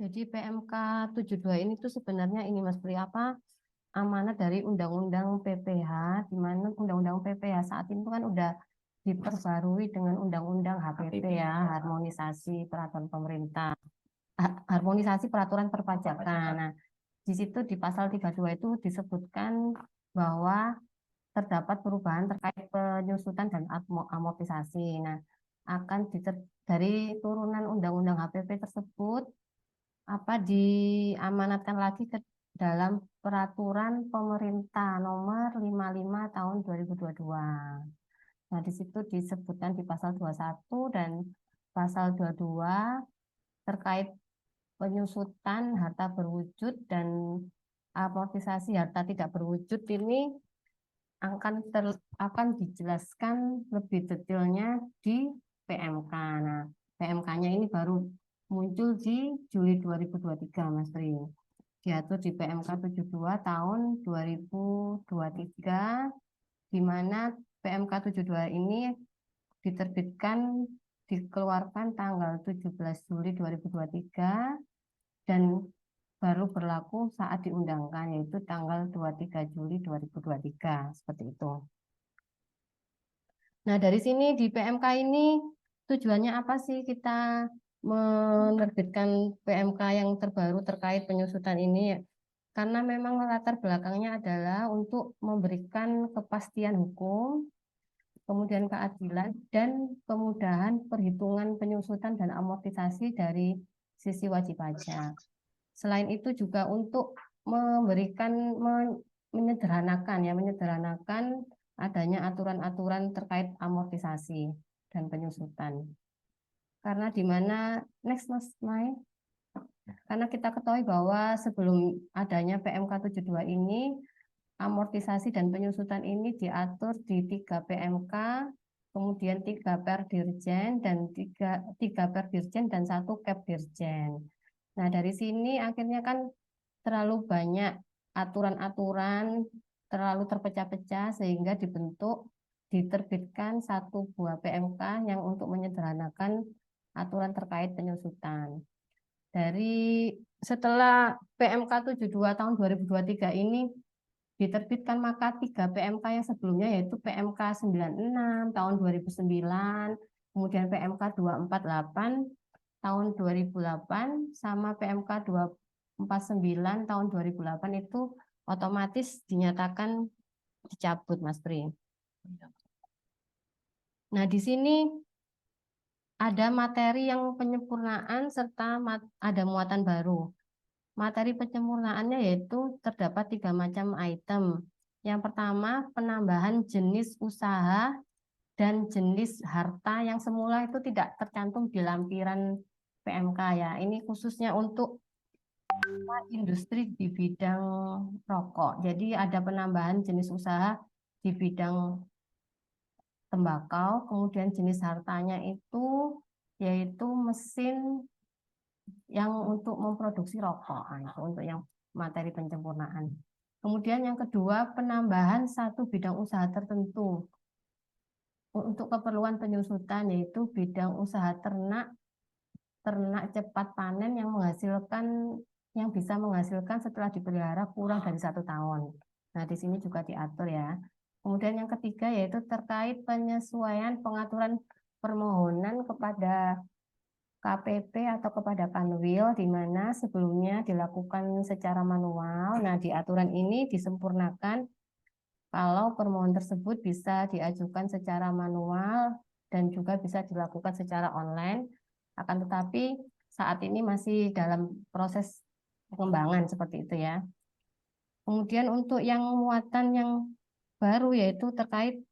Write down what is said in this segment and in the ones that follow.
Jadi PMK 72 ini tuh sebenarnya ini Mas Pri apa amanat dari Undang-Undang PPH, di mana Undang-Undang PPH saat ini kan udah diperbarui dengan Undang-Undang HPP ya, harmonisasi peraturan pemerintah, harmonisasi peraturan perpajakan. Nah, di situ di pasal 32 itu disebutkan bahwa terdapat perubahan terkait penyusutan dan amortisasi. Nah, akan dari turunan Undang-Undang HPP tersebut apa diamanatkan lagi ke dalam peraturan pemerintah nomor 55 tahun 2022. Nah, di situ disebutkan di pasal 21 dan pasal 22 terkait penyusutan harta berwujud dan amortisasi harta tidak berwujud ini akan dijelaskan lebih detailnya di PMK. Nah, PMK-nya ini baru muncul di Juli 2023, Mas Tri. Diatur di PMK 72 tahun 2023, di mana PMK 72 ini dikeluarkan tanggal 17 Juli 2023 dan baru berlaku saat diundangkan, yaitu tanggal 23 Juli 2023, seperti itu. Nah, dari sini di PMK ini tujuannya apa sih kita menerbitkan PMK yang terbaru terkait penyusutan ini? Karena memang latar belakangnya adalah untuk memberikan kepastian hukum, kemudian keadilan, dan kemudahan perhitungan penyusutan dan amortisasi dari sisi wajib pajak. Selain itu juga untuk memberikan menyederhanakan adanya aturan-aturan terkait amortisasi dan penyusutan. Karena di mana next Mas Mai, karena kita ketahui bahwa sebelum adanya PMK 72 ini amortisasi dan penyusutan ini diatur di 3 PMK, kemudian 3 Perdirjen dan 3 Perdirjen dan 1 Kepdirjen. Nah, dari sini akhirnya kan terlalu banyak aturan-aturan, terlalu terpecah-pecah sehingga diterbitkan satu buah PMK yang untuk menyederhanakan aturan terkait penyusutan. Setelah PMK 72 tahun 2023 ini diterbitkan, maka 3 PMK yang sebelumnya yaitu PMK 96 tahun 2009, kemudian PMK 248 tahun 2008 sama PMK 249 tahun 2008 itu otomatis dinyatakan dicabut, Mas Pri. Nah, di sini ada materi yang penyempurnaan serta ada muatan baru. Materi penyempurnaannya yaitu terdapat 3 macam item. Yang pertama, penambahan jenis usaha dan jenis harta yang semula itu tidak tercantum di lampiran PMK ya. Ini khususnya untuk industri di bidang rokok. Jadi ada penambahan jenis usaha di bidang tembakau, kemudian jenis hartanya itu yaitu mesin yang untuk memproduksi rokok. Nah, itu untuk yang materi penyempurnaan. Kemudian yang kedua, penambahan satu bidang usaha tertentu untuk keperluan penyusutan, yaitu bidang usaha ternak cepat panen yang bisa menghasilkan setelah dipelihara kurang dari 1 tahun. Nah, di sini juga diatur ya. Kemudian yang ketiga yaitu terkait penyesuaian pengaturan permohonan kepada KPP atau kepada Kanwil, di mana sebelumnya dilakukan secara manual. Nah, di aturan ini disempurnakan kalau permohonan tersebut bisa diajukan secara manual dan juga bisa dilakukan secara online. Akan tetapi saat ini masih dalam proses pengembangan seperti itu ya. Kemudian untuk yang muatan yang baru yaitu terkait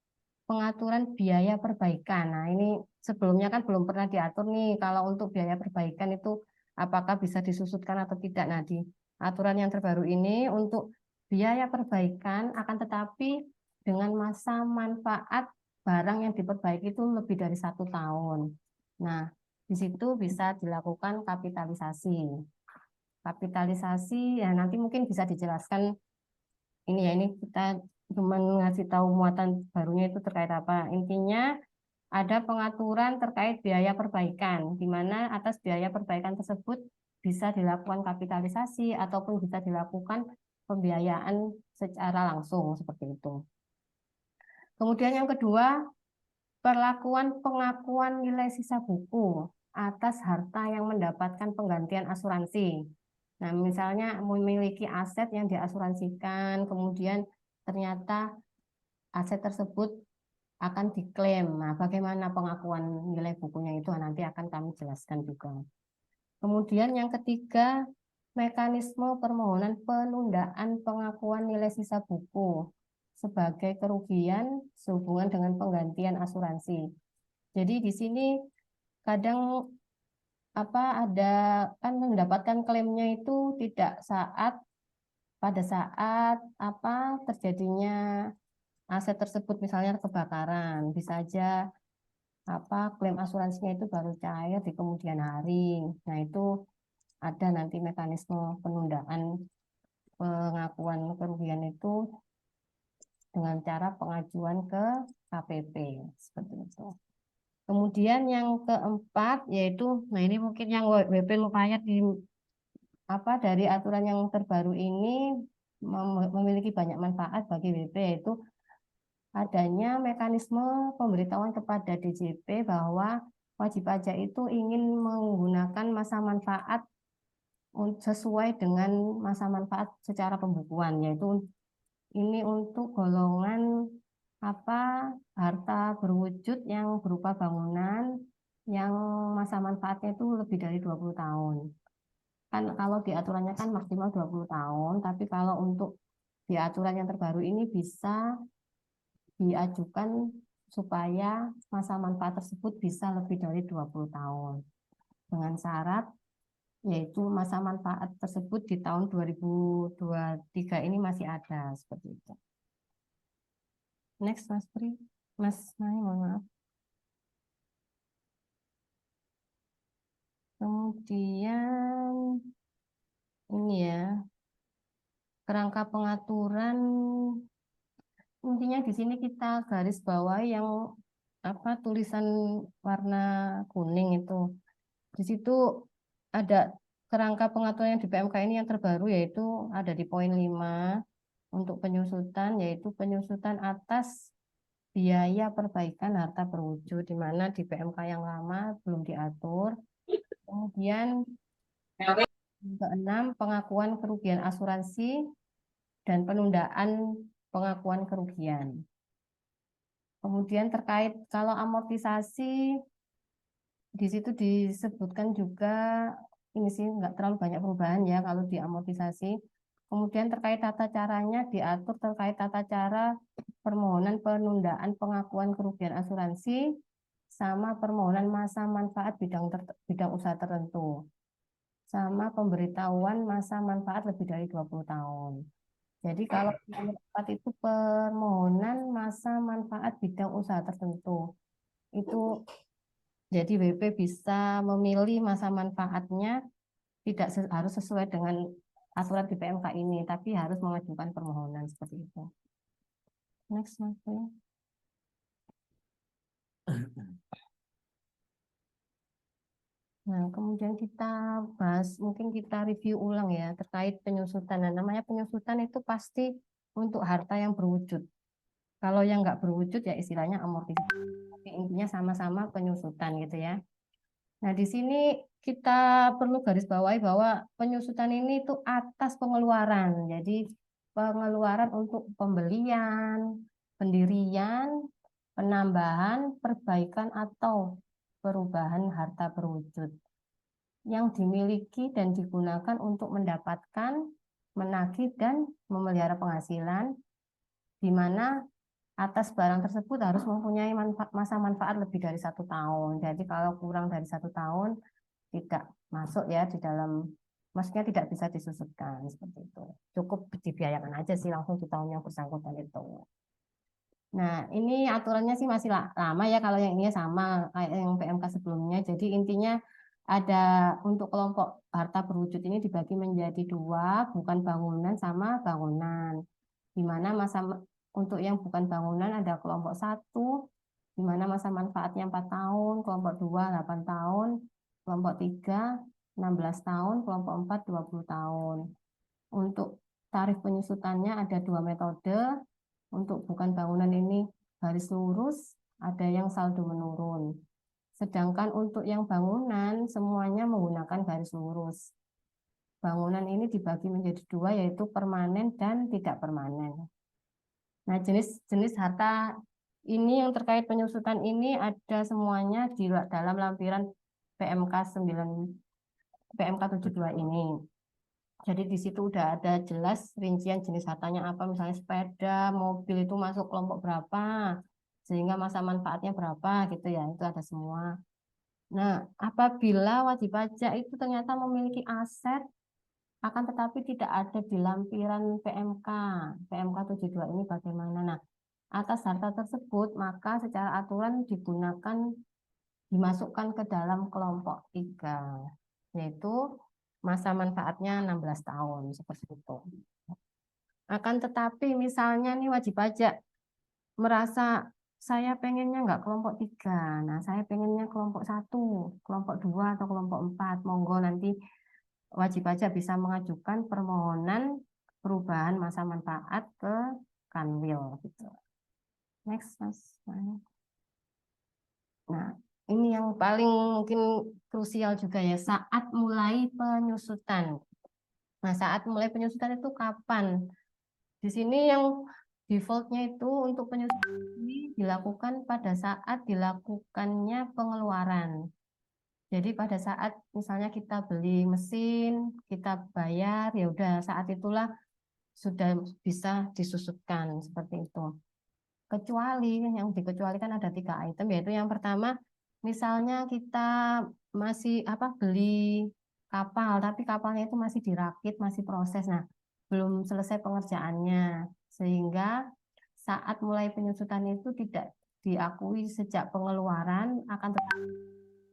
pengaturan biaya perbaikan. Nah, ini sebelumnya kan belum pernah diatur nih kalau untuk biaya perbaikan itu apakah bisa disusutkan atau tidak. Nah, di aturan yang terbaru ini untuk biaya perbaikan akan tetapi dengan masa manfaat barang yang diperbaiki itu lebih dari 1 tahun. Nah, di situ bisa dilakukan kapitalisasi. Kapitalisasi ya nanti mungkin bisa dijelaskan ini ya, ini kita cuma ngasih tahu muatan barunya itu terkait apa. Intinya ada pengaturan terkait biaya perbaikan, di mana atas biaya perbaikan tersebut bisa dilakukan kapitalisasi ataupun bisa dilakukan pembiayaan secara langsung seperti itu. Kemudian yang kedua, perlakuan pengakuan nilai sisa buku atas harta yang mendapatkan penggantian asuransi. Nah, misalnya memiliki aset yang diasuransikan, kemudian ternyata aset tersebut akan diklaim. Nah, bagaimana pengakuan nilai bukunya itu nanti akan kami jelaskan juga. Kemudian yang ketiga, mekanisme permohonan penundaan pengakuan nilai sisa buku sebagai kerugian sehubungan dengan penggantian asuransi. Jadi di sini kadang ada kan mendapatkan klaimnya itu tidak pada saat terjadinya aset tersebut misalnya kebakaran, bisa aja klaim asuransinya itu baru cair di kemudian hari. Nah, itu ada nanti mekanisme penundaan pengakuan kerugian itu dengan cara pengajuan ke KPP seperti itu. Kemudian yang keempat yaitu, nah ini mungkin yang WP lumayan dari aturan yang terbaru ini memiliki banyak manfaat bagi WP, yaitu adanya mekanisme pemberitahuan kepada DJP bahwa wajib pajak itu ingin menggunakan masa manfaat sesuai dengan masa manfaat secara pembukuan, yaitu ini untuk golongan harta berwujud yang berupa bangunan yang masa manfaatnya itu lebih dari 20 tahun. Kan kalau di aturannya kan maksimal 20 tahun, tapi kalau untuk di aturan yang terbaru ini bisa diajukan supaya masa manfaat tersebut bisa lebih dari 20 tahun. Dengan syarat yaitu masa manfaat tersebut di tahun 2023 ini masih ada seperti itu. Next, Mas Pri. Mas Mai, mohon maaf. Kemudian ini ya, kerangka pengaturan, intinya di sini kita garis bawahi yang tulisan warna kuning itu. Di situ ada kerangka pengaturan yang di PMK ini yang terbaru, yaitu ada di poin 5 untuk penyusutan, yaitu penyusutan atas biaya perbaikan harta berwujud, di mana di PMK yang lama belum diatur. Kemudian keenam, pengakuan kerugian asuransi dan penundaan pengakuan kerugian. Kemudian terkait kalau amortisasi, di situ disebutkan juga, ini sih nggak terlalu banyak perubahan ya kalau di amortisasi. Kemudian terkait tata caranya diatur terkait tata cara permohonan penundaan pengakuan kerugian asuransi sama permohonan masa manfaat bidang usaha tertentu, sama pemberitahuan masa manfaat lebih dari 20 tahun. Jadi kalau nomor 4 itu permohonan masa manfaat bidang usaha tertentu. Itu jadi WP bisa memilih masa manfaatnya tidak harus sesuai dengan aturan di PMK ini, tapi harus mengajukan permohonan seperti itu. Next, Mas. Nah, kemudian kita bahas, mungkin kita review ulang ya terkait penyusutan. Nah, namanya penyusutan itu pasti untuk harta yang berwujud. Kalau yang nggak berwujud ya istilahnya amortisasi. Tapi intinya sama-sama penyusutan gitu ya. Nah, di sini kita perlu garis bawahi bahwa penyusutan ini itu atas pengeluaran. Jadi pengeluaran untuk pembelian, pendirian, penambahan, perbaikan atau perubahan harta berwujud yang dimiliki dan digunakan untuk mendapatkan, menagih dan memelihara penghasilan, di mana atas barang tersebut harus mempunyai masa manfaat lebih dari 1 tahun. Jadi kalau kurang dari 1 tahun tidak masuk ya di dalam, maksudnya tidak bisa disusutkan seperti itu. Cukup dibiayakan aja sih langsung di tahun yang bersangkutan itu. Nah, ini aturannya sih masih lama ya, kalau yang ini sama kayak yang PMK sebelumnya. Jadi intinya ada untuk kelompok harta berwujud ini dibagi menjadi 2, bukan bangunan sama bangunan. Di mana untuk yang bukan bangunan ada kelompok 1, di mana masa manfaatnya 4 tahun, kelompok 2 8 tahun, kelompok 3 16 tahun, kelompok 4 20 tahun. Untuk tarif penyusutannya ada 2 metode. Untuk bukan bangunan ini garis lurus, ada yang saldo menurun. Sedangkan untuk yang bangunan semuanya menggunakan garis lurus. Bangunan ini dibagi menjadi 2, yaitu permanen dan tidak permanen. Nah, jenis-jenis harta ini yang terkait penyusutan ini ada semuanya di dalam lampiran PMK 9 PMK 72 ini. Jadi di situ udah ada jelas rincian jenis hartanya apa, misalnya sepeda, mobil itu masuk kelompok berapa, sehingga masa manfaatnya berapa gitu ya, itu ada semua. Nah, apabila wajib pajak itu ternyata memiliki aset akan tetapi tidak ada di lampiran PMK 72 ini bagaimana? Nah, atas harta tersebut maka secara aturan dimasukkan ke dalam kelompok 3, yaitu masa manfaatnya 16 tahun seperti itu. Akan tetapi misalnya nih wajib pajak merasa saya pengennya nggak kelompok 3, nah saya pengennya kelompok 1, kelompok 2 atau kelompok 4, monggo nanti wajib pajak bisa mengajukan permohonan perubahan masa manfaat ke Kanwil gitu. Next, Mas. Nah, ini yang paling mungkin krusial juga ya, saat mulai penyusutan. Nah, saat mulai penyusutan itu kapan? Di sini yang defaultnya itu untuk penyusutan ini dilakukan pada saat dilakukannya pengeluaran. Jadi pada saat misalnya kita beli mesin, kita bayar, ya udah saat itulah sudah bisa disusutkan seperti itu. Kecuali yang dikecualikan ada 3 item, yaitu yang pertama, misalnya kita masih beli kapal, tapi kapalnya itu masih dirakit, masih proses, nah belum selesai pengerjaannya, sehingga saat mulai penyusutan itu tidak diakui sejak pengeluaran, akan tetapi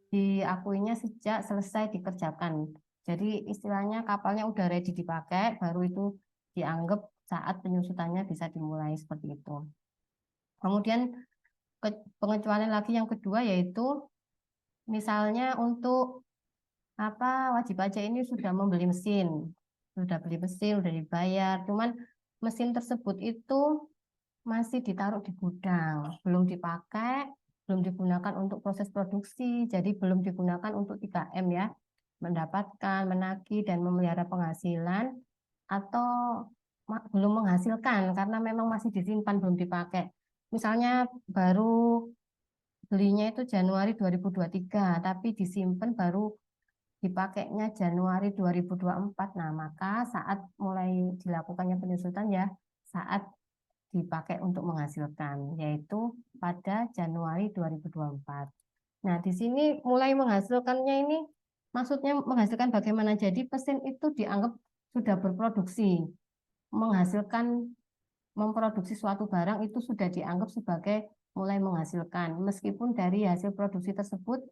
diakuinya sejak selesai dikerjakan. Jadi istilahnya kapalnya udah ready dipakai, baru itu dianggap saat penyusutannya bisa dimulai seperti itu. Kemudian pengecualian lagi yang kedua yaitu misalnya untuk wajib pajak ini sudah membeli mesin, sudah beli mesin, sudah dibayar, cuman mesin tersebut itu masih ditaruh di gudang, belum dipakai, belum digunakan untuk proses produksi, jadi belum digunakan untuk 3M ya, mendapatkan, menagih, dan memelihara penghasilan, atau belum menghasilkan karena memang masih disimpan, belum dipakai. Misalnya baru belinya itu Januari 2023, tapi disimpan baru dipakainya Januari 2024. Nah, maka saat mulai dilakukannya penyusutan ya, saat dipakai untuk menghasilkan, yaitu pada Januari 2024. Nah, di sini mulai menghasilkannya ini, maksudnya menghasilkan bagaimana? Jadi mesin itu dianggap sudah berproduksi, menghasilkan, memproduksi suatu barang itu sudah dianggap sebagai mulai menghasilkan. Meskipun dari hasil produksi tersebut,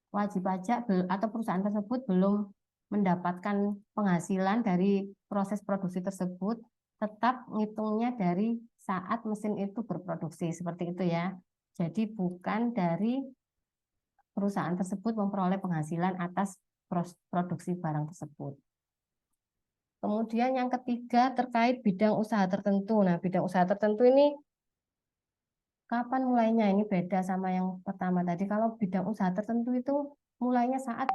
wajib pajak atau perusahaan tersebut belum mendapatkan penghasilan dari proses produksi tersebut, tetap ngitungnya dari saat mesin itu berproduksi, seperti itu ya. Jadi bukan dari perusahaan tersebut memperoleh penghasilan atas produksi barang tersebut. Kemudian yang ketiga terkait bidang usaha tertentu. Nah, bidang usaha tertentu ini kapan mulainya? Ini beda sama yang pertama tadi. Kalau bidang usaha tertentu itu mulainya saat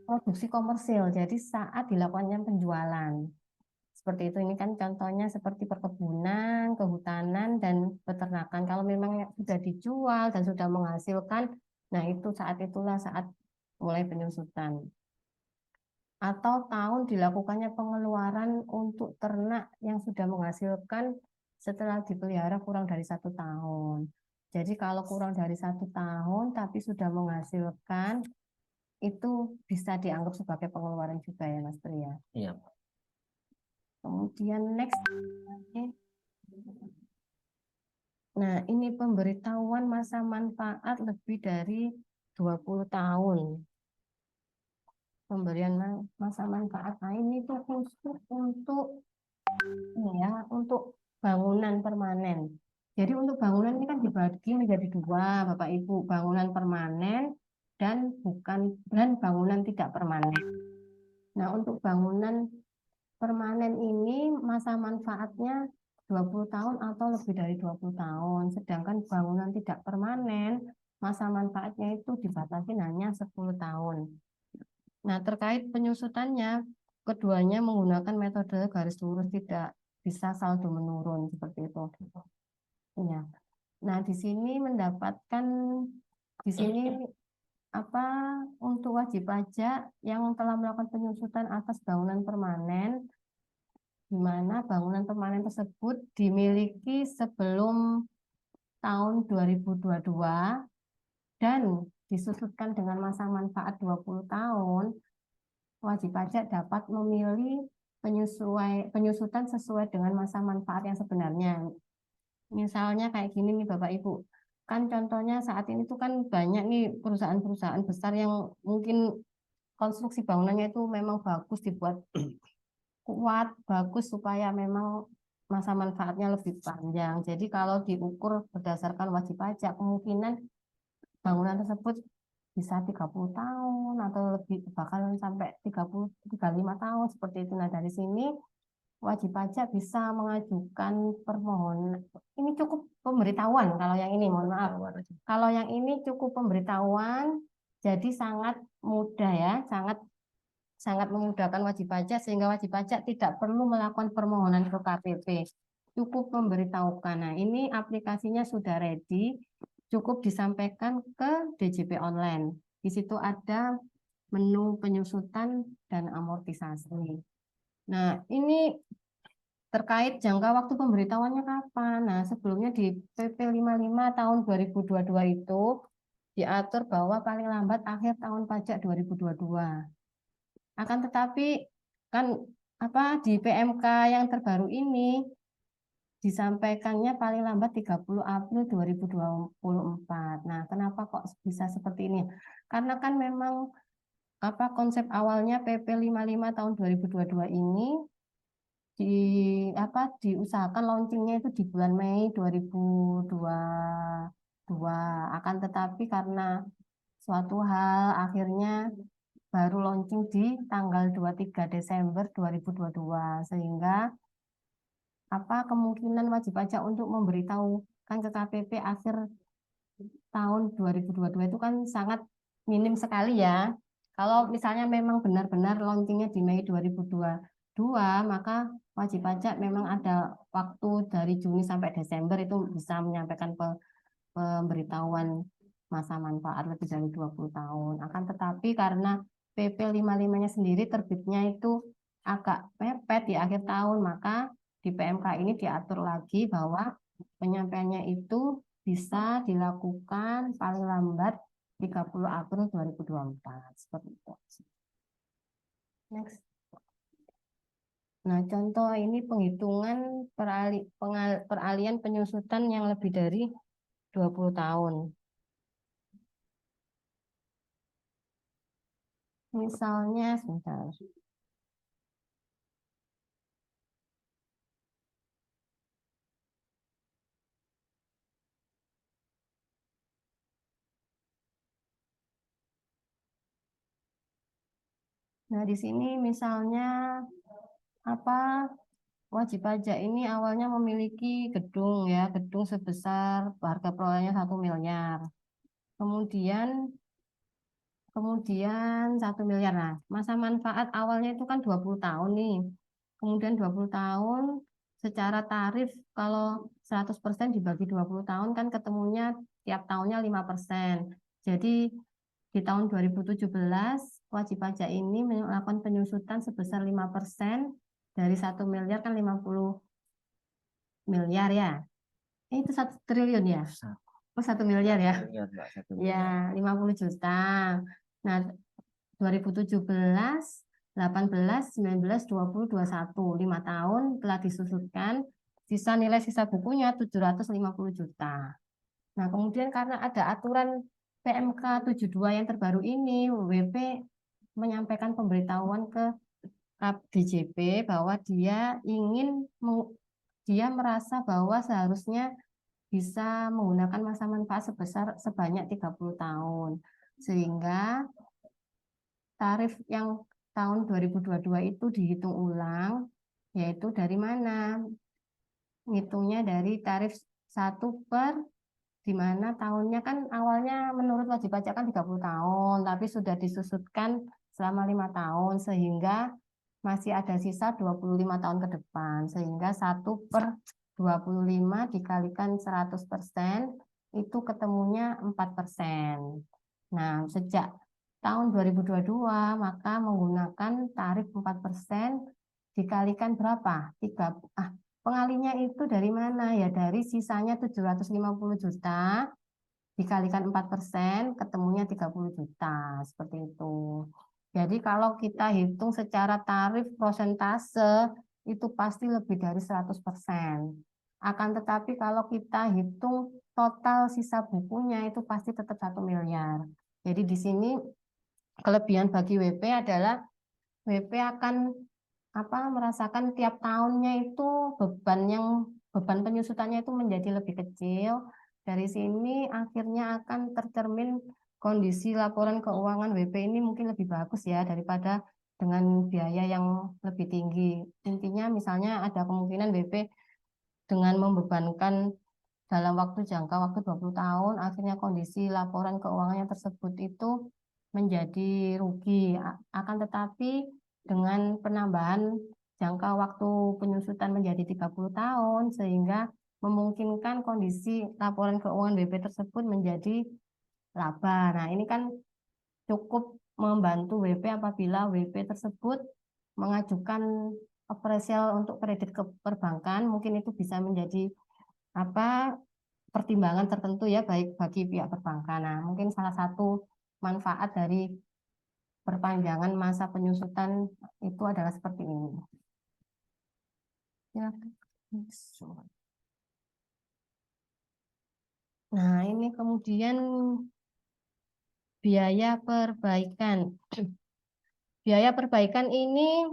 produksi komersil, jadi saat dilakukannya penjualan. Seperti itu, ini kan contohnya seperti perkebunan, kehutanan, dan peternakan. Kalau memang sudah dijual dan sudah menghasilkan, nah itu saat itulah saat mulai penyusutan. Atau tahun dilakukannya pengeluaran untuk ternak yang sudah menghasilkan setelah dipelihara kurang dari 1 tahun. Jadi kalau kurang dari 1 tahun tapi sudah menghasilkan, itu bisa dianggap sebagai pengeluaran juga ya Mas Tri ya. Iya. Kemudian next. Nah, ini pemberitahuan masa manfaat lebih dari 20 tahun. Pemberian masa manfaat. Nah, ini tuh khusus untuk untuk bangunan permanen. Jadi untuk bangunan ini kan dibagi menjadi 2, Bapak Ibu, bangunan permanen dan bangunan tidak permanen. Nah, untuk bangunan permanen ini masa manfaatnya 20 tahun atau lebih dari 20 tahun. Sedangkan bangunan tidak permanen, masa manfaatnya itu dibatasi hanya 10 tahun. Nah, terkait penyusutannya, keduanya menggunakan metode garis lurus, tidak bisa saldo menurun seperti itu. Ya. Nah, di sini apa untuk wajib pajak yang telah melakukan penyusutan atas bangunan permanen, di mana bangunan permanen tersebut dimiliki sebelum tahun 2022 dan disusutkan dengan masa manfaat 20 tahun, wajib pajak dapat memilih penyusutan sesuai dengan masa manfaat yang sebenarnya. Misalnya kayak gini nih Bapak Ibu, kan contohnya saat ini tuh kan banyak nih perusahaan-perusahaan besar yang mungkin konstruksi bangunannya itu memang bagus, dibuat kuat, bagus supaya memang masa manfaatnya lebih panjang. Jadi kalau diukur berdasarkan wajib pajak, kemungkinan bangunan tersebut bisa 30 tahun atau lebih, bahkan sampai 35 tahun seperti itu. Nah, dari sini wajib pajak bisa mengajukan permohonan. Ini cukup pemberitahuan kalau yang ini, mohon maaf. Kalau yang ini cukup pemberitahuan, jadi sangat mudah ya, sangat sangat memudahkan wajib pajak sehingga wajib pajak tidak perlu melakukan permohonan ke KPP. Cukup memberitahukan. Nah, ini aplikasinya sudah ready, cukup disampaikan ke DJP online. Di situ ada menu penyusutan dan amortisasi. Nah, ini terkait jangka waktu pemberitahuannya kapan? Nah, sebelumnya di PP 55 tahun 2022 itu diatur bahwa paling lambat akhir tahun pajak 2022. Akan tetapi kan di PMK yang terbaru ini disampaikannya paling lambat 30 April 2024. Nah, kenapa kok bisa seperti ini? Karena kan memang konsep awalnya PP 55 tahun 2022 ini di diusahakan launchingnya itu di bulan Mei 2022. Akan tetapi karena suatu hal akhirnya baru launching di tanggal 23 Desember 2022, sehingga kemungkinan wajib pajak untuk memberitahukan ke KPP akhir tahun 2022 itu kan sangat minim sekali ya. Kalau misalnya memang benar-benar launchingnya di Mei 2022, maka wajib pajak memang ada waktu dari Juni sampai Desember itu bisa menyampaikan pemberitahuan masa manfaat lebih dari 20 tahun. Akan tetapi karena PP 55-nya sendiri terbitnya itu agak mepet di akhir tahun, maka di PMK ini diatur lagi bahwa penyampaiannya itu bisa dilakukan paling lambat 30 April 2024. Seperti itu. Next. Nah, contoh ini penghitungan peralihan penyusutan yang lebih dari 20 tahun. Misalnya, sebentar. Nah, di sini misalnya apa wajib pajak ini awalnya memiliki gedung sebesar harga perolehannya 1 miliar. Kemudian kemudian 1 miliar. Nah, masa manfaat awalnya itu kan 20 tahun nih. Kemudian 20 tahun secara tarif kalau 100% dibagi 20 tahun kan ketemunya tiap tahunnya 5%. Jadi di tahun 2017 wajib pajak ini melakukan penyusutan sebesar 5% dari 1 miliar kan 50 miliar ya. Itu 1 triliun ya. Oh, 1 miliar ya. Ya, 50 juta. Nah, 2017, 18, 19, 20, 21, 5 tahun telah disusutkan, sisa bukunya 750 juta. Nah, kemudian karena ada aturan PMK 72 yang terbaru ini, WP menyampaikan pemberitahuan ke DJP bahwa dia merasa bahwa seharusnya bisa menggunakan masa manfaat sebanyak 30 tahun. Sehingga tarif yang tahun 2022 itu dihitung ulang, yaitu dari mana? Ngitungnya dari tarif 1 per, di mana tahunnya kan awalnya menurut wajib pajak kan 30 tahun, tapi sudah disusutkan selama 5 tahun, sehingga masih ada sisa 25 tahun ke depan, sehingga 1/25 dikalikan 100% itu ketemunya 4%. Nah, sejak tahun 2022 maka menggunakan tarif 4% dikalikan berapa? Pengalinya itu dari mana? Ya dari sisanya 750 juta dikalikan 4% ketemunya 30 juta, seperti itu. Jadi kalau kita hitung secara tarif prosentase itu pasti lebih dari 100%. Akan tetapi kalau kita hitung total sisa bukunya itu pasti tetap 1 miliar. Jadi di sini kelebihan bagi WP adalah WP akan merasakan tiap tahunnya itu beban penyusutannya itu menjadi lebih kecil. Dari sini akhirnya akan tercermin kondisi laporan keuangan WP ini mungkin lebih bagus ya daripada dengan biaya yang lebih tinggi. Intinya misalnya ada kemungkinan WP dengan membebankan dalam jangka waktu 20 tahun, akhirnya kondisi laporan keuangannya tersebut itu menjadi rugi. Akan tetapi dengan penambahan jangka waktu penyusutan menjadi 30 tahun, sehingga memungkinkan kondisi laporan keuangan WP tersebut menjadi laba. Nah, ini kan cukup membantu WP apabila WP tersebut mengajukan appraisal untuk kredit ke perbankan, mungkin itu bisa menjadi pertimbangan tertentu ya baik bagi pihak perbankan. Nah, mungkin salah satu manfaat dari perpanjangan masa penyusutan itu adalah seperti ini. Ya. Nah, ini kemudian biaya perbaikan. Biaya perbaikan ini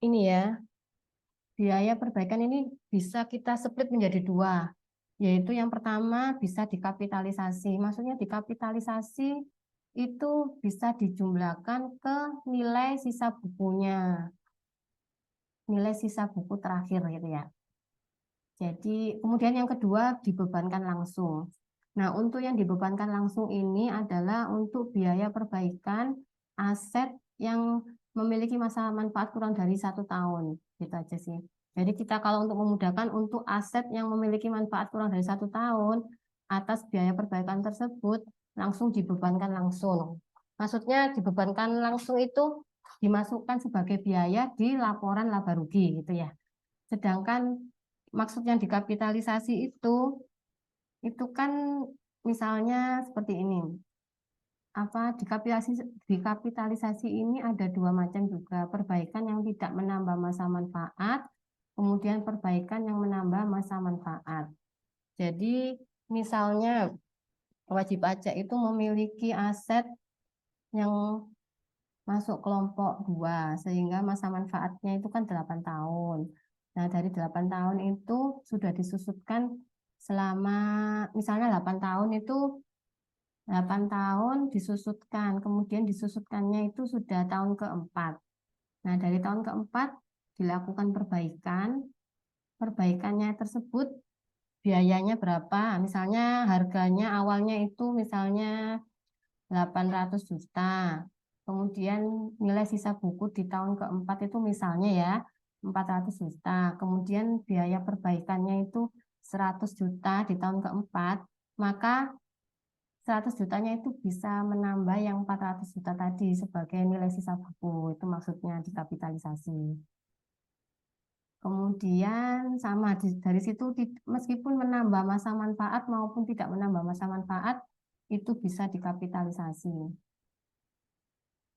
ya. Biaya perbaikan ini bisa kita split menjadi 2, yaitu yang pertama bisa dikapitalisasi. Maksudnya dikapitalisasi itu bisa dijumlahkan ke nilai sisa bukunya, nilai sisa buku terakhir gitu ya. Jadi kemudian yang kedua dibebankan langsung. Nah, untuk yang dibebankan langsung ini adalah untuk biaya perbaikan aset yang memiliki masa manfaat kurang dari 1 tahun, gitu aja sih. Jadi kita kalau untuk memudahkan untuk aset yang memiliki manfaat kurang dari 1 tahun, atas biaya perbaikan tersebut langsung dibebankan langsung. Maksudnya dibebankan langsung itu dimasukkan sebagai biaya di laporan laba rugi gitu ya. Sedangkan maksud yang dikapitalisasi itu kan misalnya seperti ini. Dikapitalisasi ini ada 2 macam juga, perbaikan yang tidak menambah masa manfaat, kemudian perbaikan yang menambah masa manfaat. Jadi misalnya wajib pajak itu memiliki aset yang masuk kelompok 2 sehingga masa manfaatnya itu kan 8 tahun. Nah, dari 8 tahun itu sudah disusutkan selama misalnya 8 tahun itu 8 tahun disusutkan, kemudian disusutkannya itu sudah tahun keempat. Nah, dari tahun keempat dilakukan perbaikan, perbaikannya tersebut biayanya berapa? Misalnya harganya awalnya itu misalnya 800 juta. Kemudian nilai sisa buku di tahun keempat itu misalnya ya 400 juta. Kemudian biaya perbaikannya itu 100 juta di tahun keempat. Maka 100 jutanya itu bisa menambah yang 400 juta tadi sebagai nilai sisa buku. Itu maksudnya dikapitalisasi. Kemudian sama dari situ meskipun menambah masa manfaat maupun tidak menambah masa manfaat itu bisa dikapitalisasi.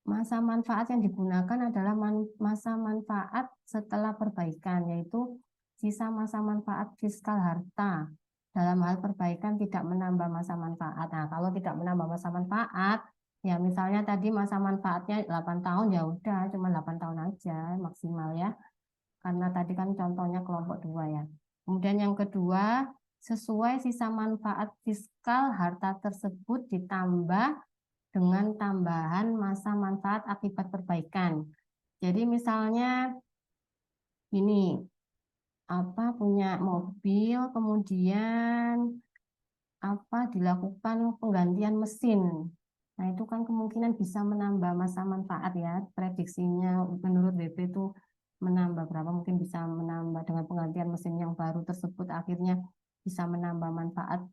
Masa manfaat yang digunakan adalah masa manfaat setelah perbaikan, yaitu sisa masa manfaat fiskal harta. Dalam hal perbaikan tidak menambah masa manfaat. Nah, kalau tidak menambah masa manfaat, ya misalnya tadi masa manfaatnya 8 tahun, ya udah cuma 8 tahun aja maksimal ya. Karena tadi kan contohnya kelompok 2 ya. Kemudian yang kedua, sesuai sisa manfaat fiskal harta tersebut ditambah dengan tambahan masa manfaat akibat perbaikan. Jadi misalnya ini punya mobil, kemudian dilakukan penggantian mesin. Nah, itu kan kemungkinan bisa menambah masa manfaat ya. Prediksinya menurut BP itu menambah berapa, mungkin bisa menambah dengan penggantian mesin yang baru tersebut akhirnya bisa menambah manfaat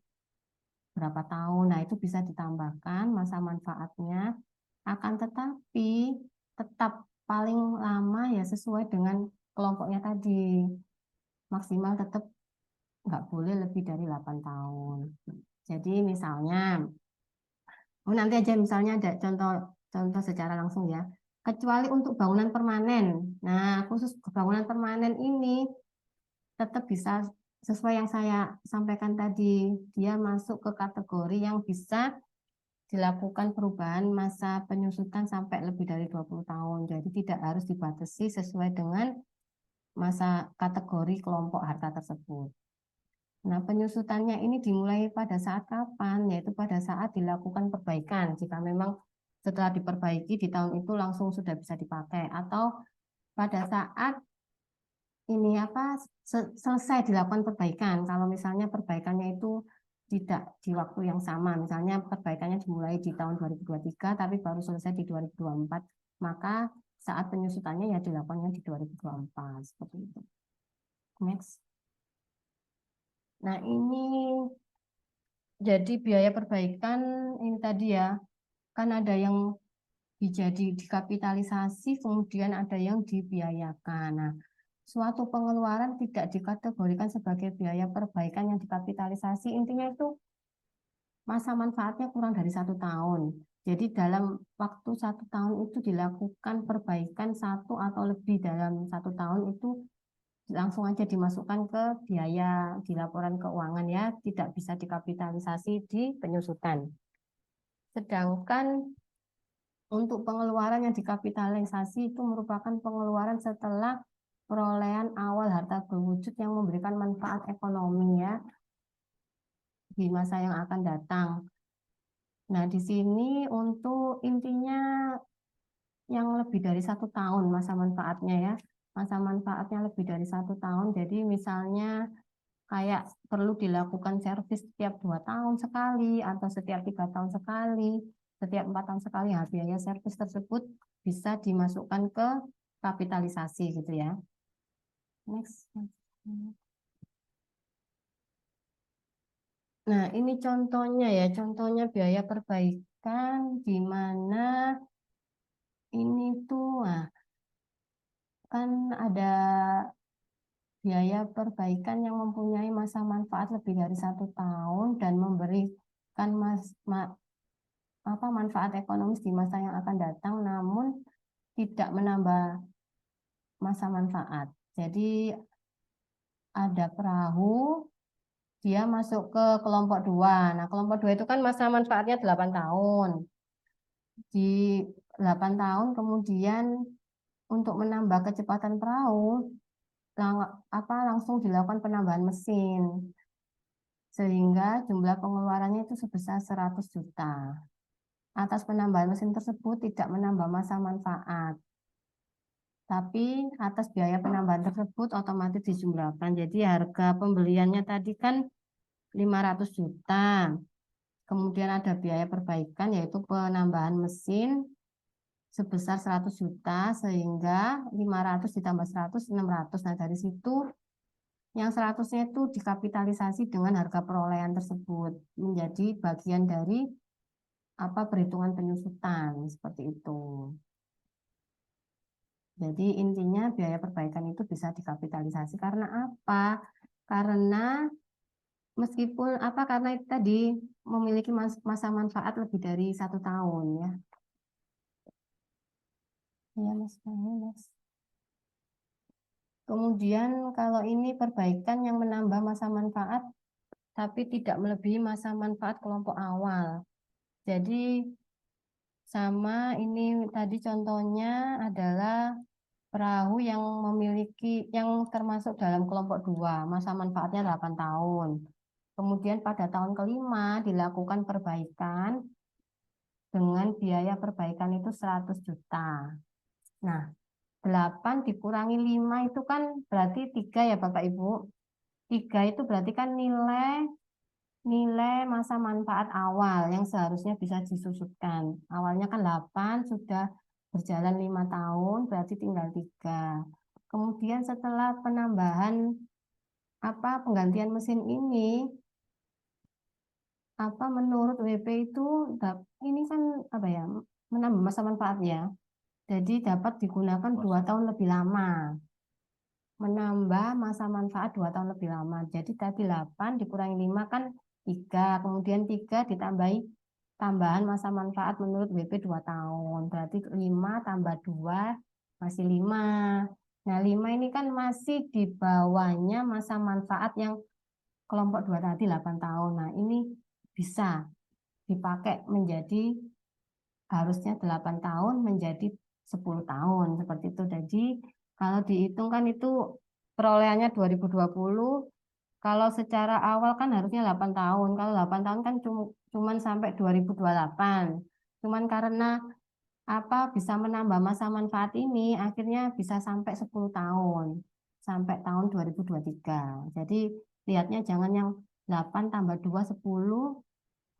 berapa tahun. Nah, itu bisa ditambahkan masa manfaatnya. Akan tetapi tetap paling lama ya sesuai dengan kelompoknya tadi. Maksimal tetap nggak boleh lebih dari 8 tahun. Jadi misalnya, nanti aja misalnya ada contoh secara langsung ya. Kecuali untuk bangunan permanen. Nah, khusus bangunan permanen ini tetap bisa sesuai yang saya sampaikan tadi. Dia masuk ke kategori yang bisa dilakukan perubahan masa penyusutan sampai lebih dari 20 tahun. Jadi tidak harus dibatasi sesuai dengan masa kategori kelompok harta tersebut. Nah, penyusutannya ini dimulai pada saat kapan? Yaitu pada saat dilakukan perbaikan. Jika memang setelah diperbaiki di tahun itu langsung sudah bisa dipakai, atau pada saat ini selesai dilakukan perbaikan. Kalau misalnya perbaikannya itu tidak di waktu yang sama, misalnya perbaikannya dimulai di tahun 2023 tapi baru selesai di 2024, maka saat penyusutannya ya dilakukannya di 2024 seperti itu. Next. Nah, ini jadi biaya perbaikan ini tadi ya, kan ada yang jadi dikapitalisasi, kemudian ada yang dibiayakan. Nah, suatu pengeluaran tidak dikategorikan sebagai biaya perbaikan yang dikapitalisasi, intinya itu masa manfaatnya kurang dari 1 tahun. Jadi dalam waktu 1 tahun itu dilakukan perbaikan satu atau lebih dalam 1 tahun itu langsung aja dimasukkan ke biaya di laporan keuangan ya, tidak bisa dikapitalisasi di penyusutan. Sedangkan untuk pengeluaran yang dikapitalisasi itu merupakan pengeluaran setelah perolehan awal harta berwujud yang memberikan manfaat ekonomi ya di masa yang akan datang. Nah, di sini untuk intinya yang lebih dari 1 tahun masa manfaatnya ya. Masa manfaatnya lebih dari 1 tahun. Jadi misalnya kayak perlu dilakukan servis setiap 2 tahun sekali atau setiap 3 tahun sekali, setiap 4 tahun sekali. Nah, biaya servis tersebut bisa dimasukkan ke kapitalisasi gitu ya. Next. Nah, ini contohnya ya, contohnya biaya perbaikan di mana ini tuh, kan ada biaya perbaikan yang mempunyai masa manfaat lebih dari 1 tahun dan memberikan manfaat ekonomis di masa yang akan datang, namun tidak menambah masa manfaat. Jadi ada perahu, dia masuk ke kelompok 2. Nah, kelompok 2 itu kan masa manfaatnya 8 tahun. Di 8 tahun kemudian untuk menambah kecepatan perahu, langsung dilakukan penambahan mesin. Sehingga jumlah pengeluarannya itu sebesar 100 juta. Atas penambahan mesin tersebut tidak menambah masa manfaat. Tapi atas biaya penambahan tersebut otomatis dijumlahkan. Jadi harga pembeliannya tadi kan 500 juta. Kemudian ada biaya perbaikan yaitu penambahan mesin sebesar 100 juta sehingga 500 ditambah 100 600. Nah, dari situ yang 100-nya itu dikapitalisasi dengan harga perolehan tersebut menjadi bagian dari perhitungan penyusutan seperti itu. Jadi intinya biaya perbaikan itu bisa dikapitalisasi karena apa? Karena meskipun karena itu tadi memiliki masa manfaat lebih dari 1 tahun ya. Ya, Mas. Kemudian kalau ini perbaikan yang menambah masa manfaat tapi tidak melebihi masa manfaat kelompok awal. Jadi sama ini tadi contohnya adalah perahu yang termasuk dalam kelompok 2, masa manfaatnya 8 tahun. Kemudian pada tahun kelima dilakukan perbaikan dengan biaya perbaikan itu 100 juta. Nah, 8 dikurangi 5 itu kan berarti 3 ya Bapak Ibu. 3 itu berarti kan nilai nilai masa manfaat awal yang seharusnya bisa disusutkan. Awalnya kan 8, sudah berjalan 5 tahun, berarti tinggal 3. Kemudian setelah penambahan penggantian mesin ini, menurut WP itu ini kan menambah masa manfaatnya. Jadi dapat digunakan 2 tahun lebih lama. Menambah masa manfaat 2 tahun lebih lama. Jadi tadi 8 dikurangi 5 kan 3. Kemudian 3 ditambahi tambahan masa manfaat menurut WP 2 tahun. Berarti 5 tambah 2 masih 5. Nah 5 ini kan masih di bawahnya masa manfaat yang kelompok 2 tadi 8 tahun. Nah ini bisa dipakai menjadi harusnya 8 tahun menjadi 10 tahun seperti itu. Jadi kalau dihitung kan itu perolehannya 2020. Kalau secara awal kan harusnya 8 tahun. Kalau 8 tahun kan cuman sampai 2028. Cuman karena bisa menambah masa manfaat ini akhirnya bisa sampai 10 tahun. Sampai tahun 2023. Jadi lihatnya jangan yang 8 tambah 2 10.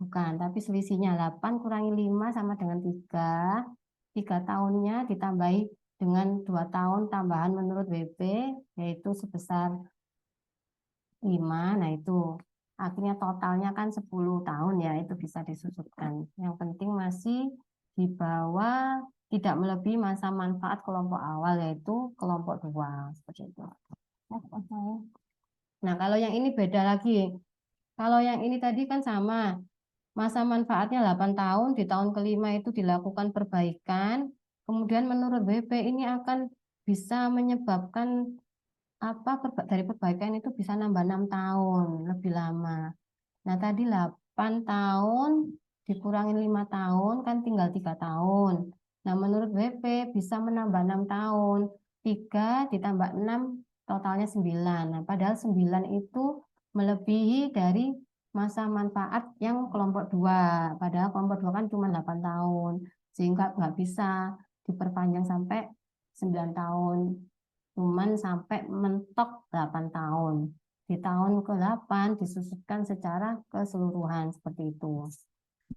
Bukan, tapi selisihnya 8 kurangi 5 sama dengan 3. 3 tahunnya ditambahi dengan 2 tahun tambahan menurut WP, yaitu sebesar 5. Nah itu akhirnya totalnya kan 10 tahun ya, itu bisa disusutkan. Yang penting masih di bawah, tidak melebihi masa manfaat kelompok awal, yaitu kelompok 2. Seperti itu. Nah, kalau yang ini beda lagi. Kalau yang ini tadi kan sama. Masa manfaatnya 8 tahun, di tahun kelima itu dilakukan perbaikan. Kemudian menurut WP ini akan bisa menyebabkan dari perbaikan itu bisa nambah 6 tahun, lebih lama. Nah, tadi 8 tahun dikurangi 5 tahun kan tinggal 3 tahun. Nah, menurut WP bisa menambah 6 tahun. 3 ditambah 6 totalnya 9. Nah, padahal 9 itu melebihi dari masa manfaat yang kelompok 2. Padahal kelompok 2 kan cuma 8 tahun. Sehingga nggak bisa diperpanjang sampai 9 tahun. Cuman sampai mentok 8 tahun. Di tahun ke-8 disusutkan secara keseluruhan seperti itu.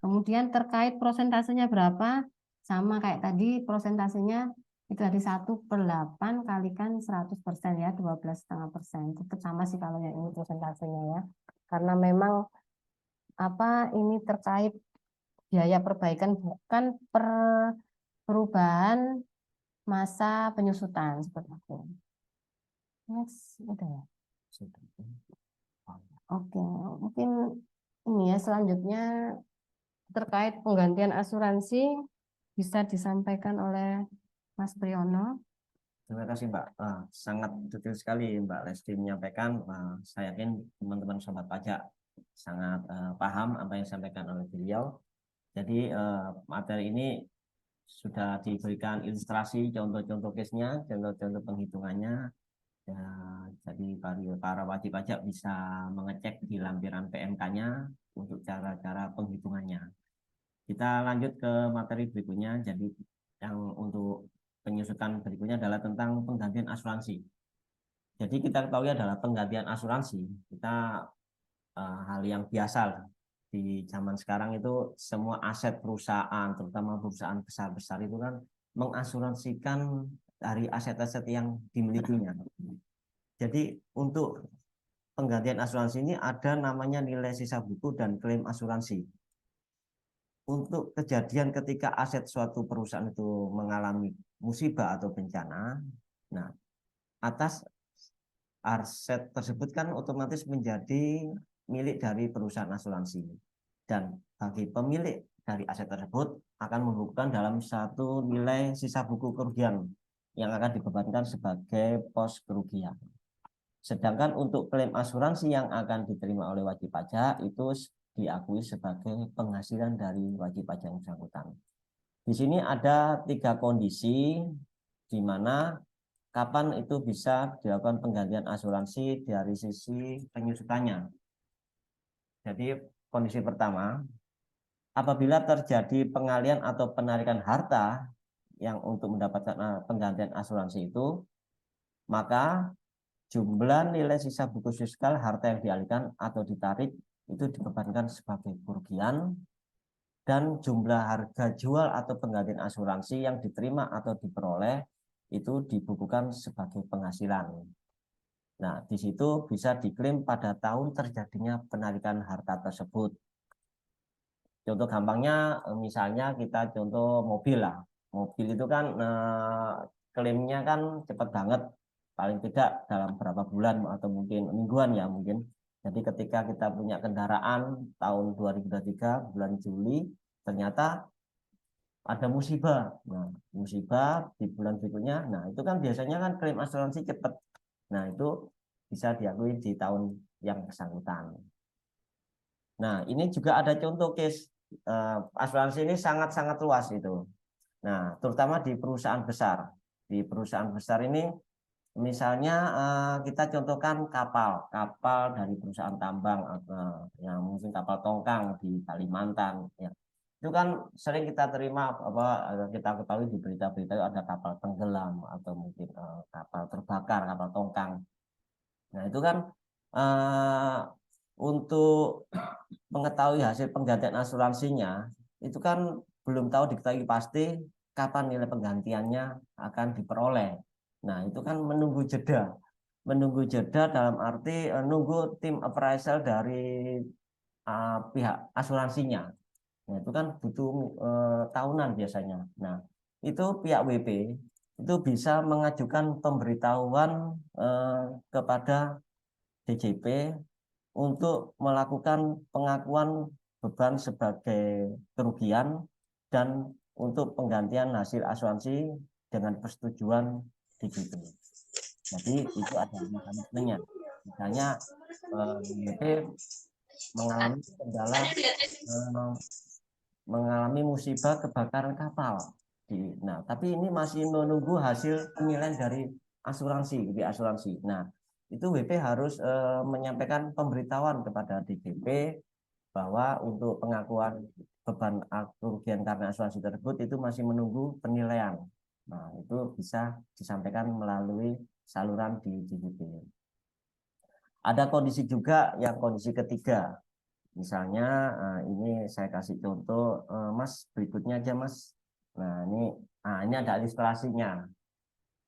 Kemudian terkait prosentasenya berapa? Sama kayak tadi prosentasenya itu tadi 1/8 kalikan 100% ya, 12,5%. Tetap sama sih kalau yang ini prosentasenya ya. Karena memang ini terkait biaya perbaikan bukan perubahan masa penyusutan seperti itu. Next, udah ya. Oke, mungkin ini ya selanjutnya terkait penggantian asuransi bisa disampaikan oleh Mas Priyono. Terima kasih Mbak. Sangat detail sekali Mbak Lesti menyampaikan. Saya yakin teman-teman sobat pajak sangat paham apa yang disampaikan oleh beliau. Jadi materi ini sudah diberikan ilustrasi, contoh-contoh case-nya, contoh-contoh penghitungannya. Ya, jadi para wajib pajak bisa mengecek di lampiran PMK-nya untuk cara-cara penghitungannya. Kita lanjut ke materi berikutnya. Jadi yang untuk penyusutan berikutnya adalah tentang penggantian asuransi. Jadi kita ketahui adalah penggantian asuransi, kita hal yang biasa di zaman sekarang itu semua aset perusahaan, terutama perusahaan besar-besar itu kan mengasuransikan dari aset-aset yang dimilikinya. Jadi untuk penggantian asuransi ini ada namanya nilai sisa buku dan klaim asuransi. Untuk kejadian ketika aset suatu perusahaan itu mengalami musibah atau bencana, nah atas aset tersebut kan otomatis menjadi milik dari perusahaan asuransi. Dan bagi pemilik dari aset tersebut akan membukukan dalam satu nilai sisa buku kerugian yang akan dibebankan sebagai pos kerugian. Sedangkan untuk klaim asuransi yang akan diterima oleh wajib pajak itu diakui sebagai penghasilan dari wajib pajak yang bersangkutan. Di sini ada 3 kondisi di mana kapan itu bisa dilakukan penggantian asuransi dari sisi penyusutannya. Jadi kondisi pertama, apabila terjadi pengalian atau penarikan harta yang untuk mendapatkan penggantian asuransi itu, maka jumlah nilai sisa buku fiskal harta yang dialihkan atau ditarik itu dibebankan sebagai kerugian, dan jumlah harga jual atau penggantian asuransi yang diterima atau diperoleh itu dibukukan sebagai penghasilan. Nah, di situ bisa diklaim pada tahun terjadinya penarikan harta tersebut. Contoh gampangnya, misalnya kita contoh mobil lah. Mobil itu kan klaimnya kan cepat banget, paling tidak dalam berapa bulan atau mungkin mingguan ya mungkin. Jadi ketika kita punya kendaraan tahun 2023 bulan Juli, ternyata ada musibah. Nah, musibah di bulan berikutnya, nah itu kan biasanya kan klaim asuransi cepat. Nah, itu bisa diakui di tahun yang bersangkutan. Nah, ini juga ada contoh case asuransi ini sangat-sangat luas itu. Nah, terutama di perusahaan besar. Di perusahaan besar ini, misalnya kita contohkan kapal dari perusahaan tambang atau yang mungkin kapal tongkang di Kalimantan. Ya. Itu kan sering kita terima kita ketahui di berita-berita ada kapal tenggelam atau mungkin kapal terbakar, kapal tongkang. Nah, itu kan untuk mengetahui hasil penggantian asuransinya itu kan belum tahu diketahui pasti kapan nilai penggantiannya akan diperoleh. Nah, itu kan menunggu jeda dalam arti nunggu tim appraisal dari pihak asuransinya. Nah, itu kan butuh tahunan biasanya. Nah, itu pihak WP itu bisa mengajukan pemberitahuan kepada DJP untuk melakukan pengakuan beban sebagai kerugian dan untuk penggantian hasil asuransi dengan persetujuan DJP. Jadi itu ada mekanismenya. Misalnya DJP mengalami kendala mengalami musibah kebakaran kapal. Nah, tapi ini masih menunggu hasil penilaian dari asuransi, di asuransi. Nah, itu WP harus menyampaikan pemberitahuan kepada DJP bahwa untuk pengakuan beban kerugian karena asuransi tersebut itu masih menunggu penilaian. Nah, itu bisa disampaikan melalui saluran di DJP. Ada kondisi juga yang kondisi ketiga. Misalnya ini saya kasih contoh, Mas, berikutnya aja Mas. Nah, ini ada ilustrasinya.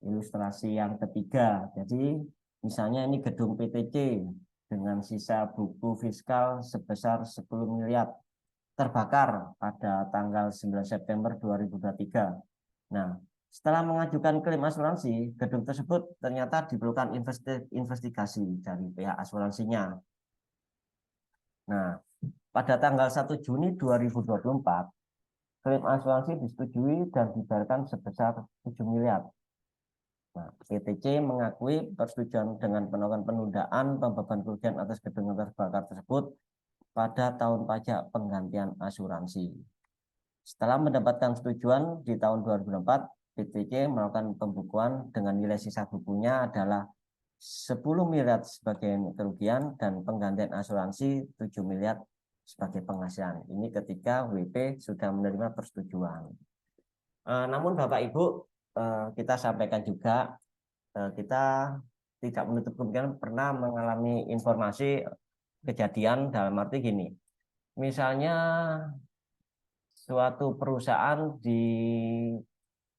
Ilustrasi yang ketiga. Jadi misalnya ini gedung PTC dengan sisa buku fiskal sebesar 10 miliar terbakar pada tanggal 9 September 2023. Nah, setelah mengajukan klaim asuransi, gedung tersebut ternyata diperlukan investigasi dari pihak asuransinya. Nah, pada tanggal 1 Juni 2024, klaim asuransi disetujui dan dibayarkan sebesar 7 miliar. Nah, PTC mengakui persetujuan dengan penolakan penundaan pembebanan kerugian atas gedung yang terbakar tersebut pada tahun pajak penggantian asuransi. Setelah mendapatkan persetujuan di tahun 2004, PTC melakukan pembukuan dengan nilai sisa bukunya adalah 10 miliar sebagai kerugian dan penggantian asuransi 7 miliar sebagai penghasilan. Ini ketika WP sudah menerima persetujuan. Namun Bapak Ibu, kita sampaikan juga, kita tidak menutup kemungkinan pernah mengalami informasi kejadian dalam arti gini. Misalnya suatu perusahaan di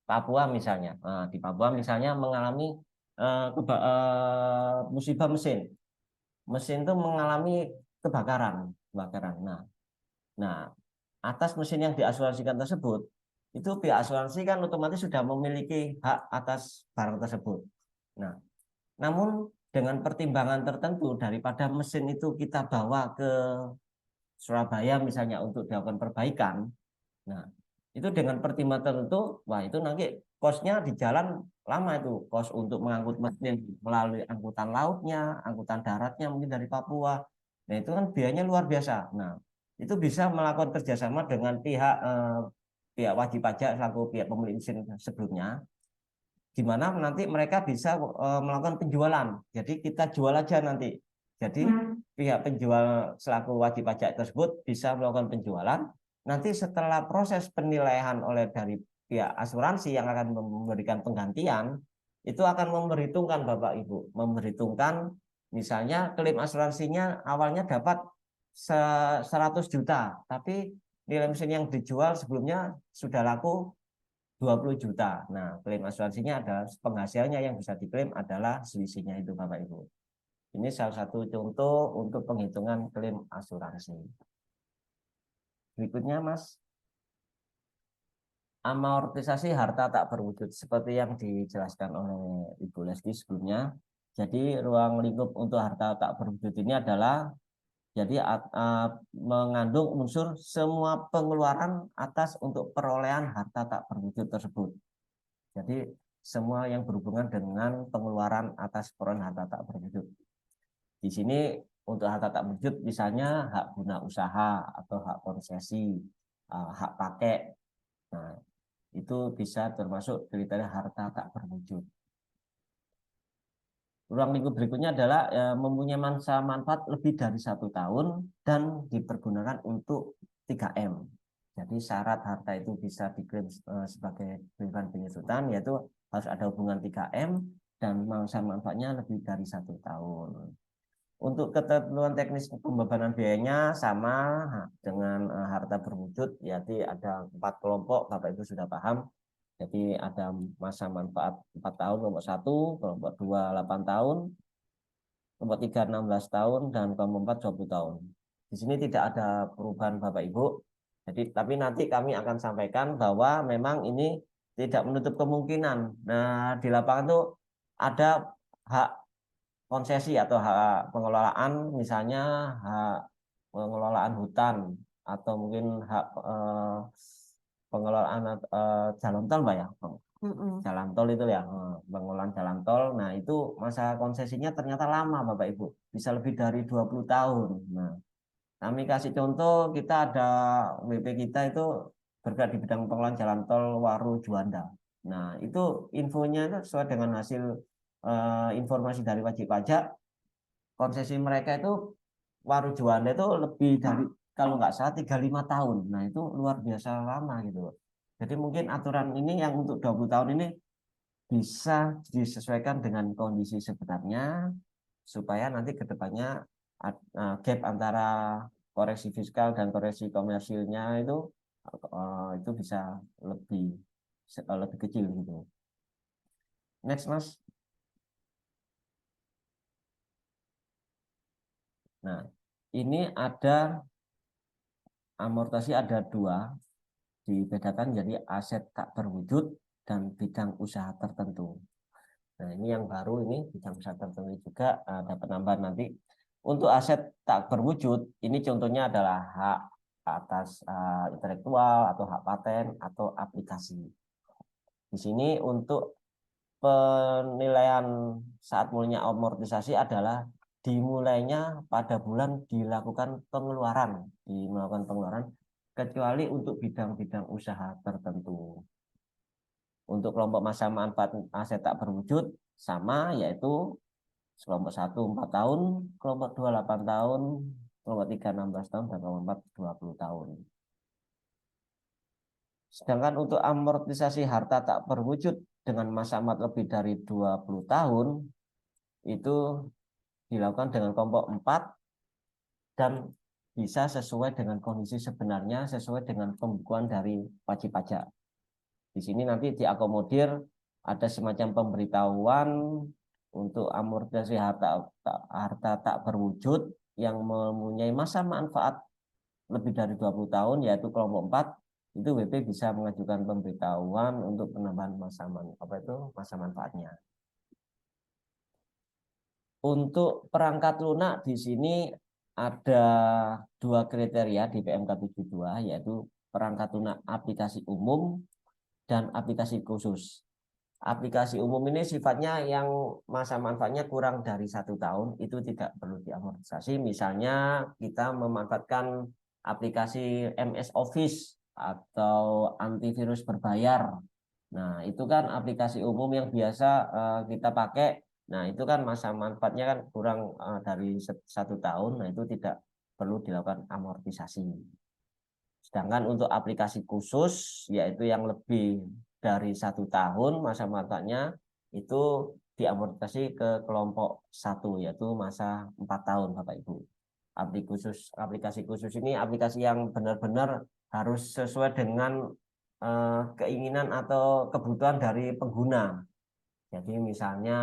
Papua misalnya, di Papua misalnya mengalami musibah mesin itu mengalami kebakaran. Nah, atas mesin yang diasuransikan tersebut, itu pihak asuransi kan otomatis sudah memiliki hak atas barang tersebut. Nah, namun dengan pertimbangan tertentu daripada mesin itu kita bawa ke Surabaya misalnya untuk dilakukan perbaikan, nah itu dengan pertimbangan tertentu, wah itu nanti kosnya di jalan lama itu, kos untuk mengangkut mesin melalui angkutan lautnya, angkutan daratnya mungkin dari Papua. Nah itu kan biayanya luar biasa. Nah itu bisa melakukan kerjasama dengan pihak wajib pajak selaku pihak pemilik mesin sebelumnya, di mana nanti mereka bisa melakukan penjualan. Jadi kita jual aja nanti. Jadi pihak penjual selaku wajib pajak tersebut bisa melakukan penjualan. nanti setelah proses penilaian oleh dari pihak asuransi yang akan memberikan penggantian, itu akan memperhitungkan Bapak Ibu, memperhitungkan misalnya klaim asuransinya awalnya dapat 100 juta, tapi nilai mesin yang dijual sebelumnya sudah laku 20 juta. Nah, klaim asuransinya adalah penghasilannya yang bisa diklaim adalah selisihnya itu Bapak Ibu. Ini salah satu contoh untuk penghitungan klaim asuransi. Berikutnya, Mas, amortisasi harta tak berwujud seperti yang dijelaskan oleh Ibu Lesti sebelumnya. Jadi ruang lingkup untuk harta tak berwujud ini adalah mengandung unsur semua pengeluaran atas untuk perolehan harta tak berwujud tersebut. Jadi semua yang berhubungan dengan pengeluaran atas perolehan harta tak berwujud. Di sini untuk harta tak berwujud misalnya hak guna usaha atau hak konsesi, hak pakai. Nah, itu bisa termasuk kriteria harta tak berwujud. Ruang lingkup berikutnya adalah mempunyai masa manfaat lebih dari 1 tahun dan dipergunakan untuk 3M. Jadi syarat harta itu bisa diklaim sebagai kehidupan penyusutan, yaitu harus ada hubungan 3M dan masa manfaatnya lebih dari 1 tahun. Untuk ketentuan teknis pembebanan biayanya sama dengan harta berwujud, yaitu ada 4 kelompok, Bapak Ibu sudah paham. Jadi ada masa manfaat 4 tahun, kelompok 1, kelompok 2, 8 tahun, kelompok 3, 16 tahun, dan kelompok 4, 20 tahun. Di sini tidak ada perubahan Bapak Ibu. Jadi, tapi nanti kami akan sampaikan bahwa memang ini tidak menutup kemungkinan. Nah, di lapangan itu ada hak konsesi atau hak pengelolaan, misalnya hak pengelolaan hutan atau mungkin hak pengelolaan jalan tol, Mbak ya. Jalan tol itu ya, pengelolaan jalan tol. Nah, itu masa konsesinya ternyata lama Bapak Ibu, bisa lebih dari 20 tahun. Nah, kami kasih contoh, kita ada WP kita itu bergerak di bidang pengelolaan jalan tol Waru Juanda. Nah, itu infonya itu sesuai dengan hasil informasi dari wajib pajak. Konsesi mereka itu Waru Juanda itu lebih dari, kalau nggak salah, 35 tahun. Nah, itu luar biasa lama gitu. Jadi mungkin aturan ini yang untuk 20 tahun ini bisa disesuaikan dengan kondisi sebenarnya supaya nanti ke depannya gap antara koreksi fiskal dan koreksi komersilnya itu bisa lebih lebih kecil gitu. Next, Mas. Nah, ini ada amortisasi ada 2, dibedakan jadi aset tak berwujud dan bidang usaha tertentu. Nah, ini yang baru, ini bidang usaha tertentu juga ada penambahan nanti. Untuk aset tak berwujud, ini contohnya adalah hak atas intelektual atau hak paten atau aplikasi. Di sini untuk penilaian saat mulainya amortisasi adalah dimulainya pada bulan melakukan pengeluaran kecuali untuk bidang-bidang usaha tertentu. Untuk kelompok masa manfaat aset tak berwujud sama, yaitu kelompok 1 4 tahun, kelompok 2 8 tahun, kelompok 3 16 tahun, dan kelompok 4 20 tahun. Sedangkan untuk amortisasi harta tak berwujud dengan masa manfaat lebih dari 20 tahun itu dilakukan dengan kelompok 4 dan bisa sesuai dengan kondisi sebenarnya, sesuai dengan pembukuan dari wajib pajak. Di sini nanti diakomodir ada semacam pemberitahuan untuk amortisasi harta tak berwujud yang mempunyai masa manfaat lebih dari 20 tahun, yaitu kelompok 4, itu WP bisa mengajukan pemberitahuan untuk penambahan masa manfaatnya. Untuk perangkat lunak di sini ada 2 kriteria di PMK 72, yaitu perangkat lunak aplikasi umum dan aplikasi khusus. Aplikasi umum ini sifatnya yang masa manfaatnya kurang dari 1 tahun, itu tidak perlu diamortisasi. Misalnya kita memanfaatkan aplikasi MS Office atau antivirus berbayar. Nah, itu kan aplikasi umum yang biasa kita pakai. Nah, itu kan masa manfaatnya kan kurang dari 1 tahun. Nah, itu tidak perlu dilakukan amortisasi. Sedangkan untuk aplikasi khusus, yaitu yang lebih dari 1 tahun masa manfaatnya, itu diamortisasi ke kelompok 1, yaitu masa 4 tahun, Bapak Ibu. Aplikasi khusus ini aplikasi yang benar-benar harus sesuai dengan keinginan atau kebutuhan dari pengguna. Jadi misalnya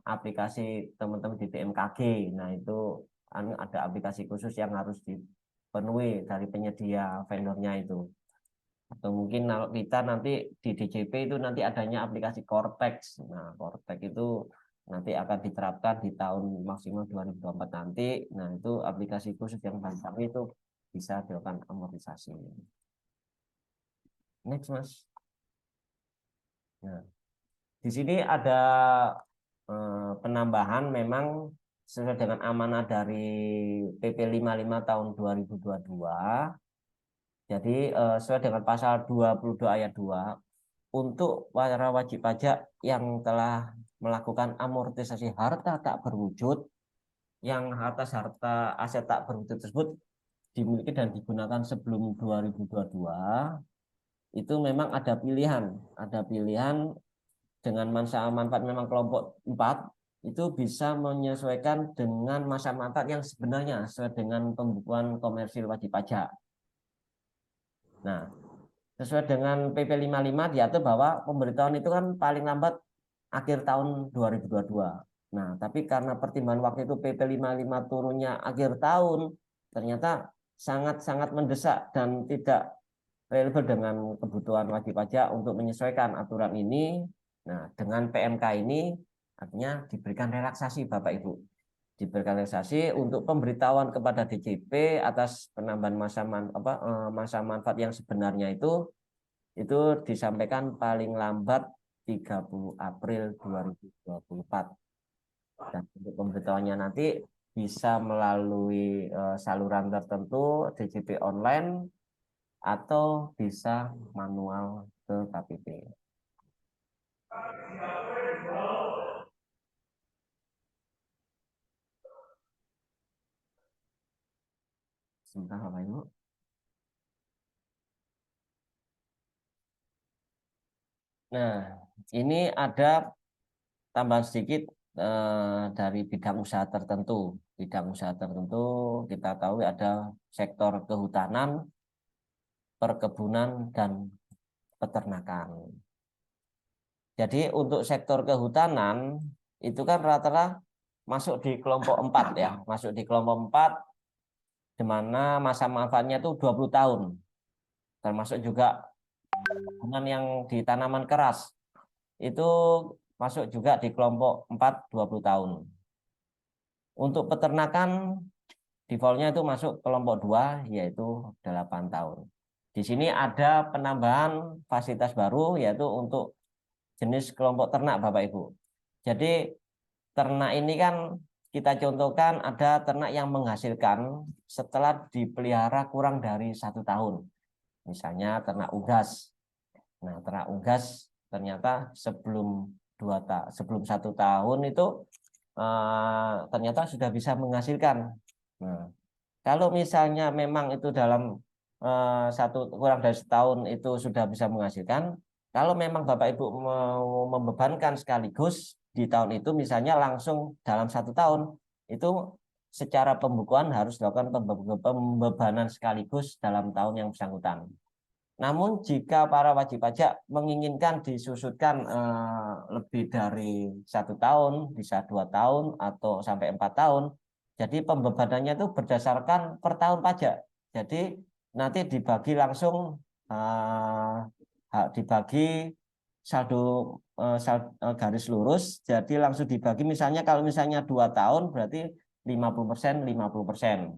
aplikasi teman-teman di BMKG, nah itu ada aplikasi khusus yang harus dipenuhi dari penyedia vendornya itu. Atau mungkin kalau kita nanti di DJP itu nanti adanya aplikasi Cortex. Nah, Cortex itu nanti akan diterapkan di tahun maksimal 2024 nanti. Nah, itu aplikasi khusus yang bagi kami itu bisa dilakukan amortisasi. Next, Mas. Nah, di sini ada penambahan memang sesuai dengan amanah dari PP 55 tahun 2022. Jadi sesuai dengan pasal 22 ayat 2, untuk para wajib pajak yang telah melakukan amortisasi harta tak berwujud, yang harta aset tak berwujud tersebut dimiliki dan digunakan sebelum 2022, itu memang ada pilihan dengan masa manfaat memang kelompok 4 itu bisa menyesuaikan dengan masa manfaat yang sebenarnya sesuai dengan pembukuan komersil wajib pajak. Nah, sesuai dengan PP 55 diatur bahwa pemberitahuan itu kan paling lambat akhir tahun 2022. Nah, tapi karena pertimbangan waktu itu PP 55 turunnya akhir tahun, ternyata sangat-sangat mendesak dan tidak relevan dengan kebutuhan wajib pajak untuk menyesuaikan aturan ini. Nah, dengan PMK ini artinya diberikan relaksasi Bapak Ibu. Diberikan relaksasi untuk pemberitahuan kepada DJP atas penambahan masa manfaat yang sebenarnya itu disampaikan paling lambat 30 April 2024. Dan untuk pemberitahuannya nanti bisa melalui saluran tertentu DJP online atau bisa manual ke KPP. Sebentar Bapak Ibu. Nah, ini ada tambahan sedikit dari bidang usaha tertentu. Bidang usaha tertentu kita tahu ada sektor kehutanan, perkebunan, dan peternakan. Jadi untuk sektor kehutanan itu kan rata-rata masuk di kelompok 4 ya, masuk di kelompok 4 di mana masa manfaatnya itu 20 tahun. Termasuk juga hubungan yang di tanaman keras. Itu masuk juga di kelompok 4 20 tahun. Untuk peternakan defaultnya itu masuk kelompok 2 yaitu 8 tahun. Di sini ada penambahan fasilitas baru yaitu untuk jenis kelompok ternak Bapak Ibu. Jadi ternak ini kan kita contohkan ada ternak yang menghasilkan setelah dipelihara kurang dari 1 tahun. Misalnya ternak unggas. Nah, ternak unggas ternyata sebelum 1 tahun itu ternyata sudah bisa menghasilkan. Nah, kalau misalnya memang itu dalam kurang dari setahun itu sudah bisa menghasilkan, kalau memang Bapak Ibu mau membebankan sekaligus di tahun itu, misalnya langsung dalam 1 tahun, itu secara pembukuan harus dilakukan pembebanan sekaligus dalam tahun yang bersangkutan. Namun jika para wajib pajak menginginkan disusutkan lebih dari 1 tahun, bisa 2 tahun atau sampai 4 tahun, jadi pembebanannya itu berdasarkan per tahun pajak. Jadi nanti dibagi langsung dibagi saldo garis lurus, jadi langsung dibagi misalnya kalau misalnya 2 tahun berarti 50%, 50%.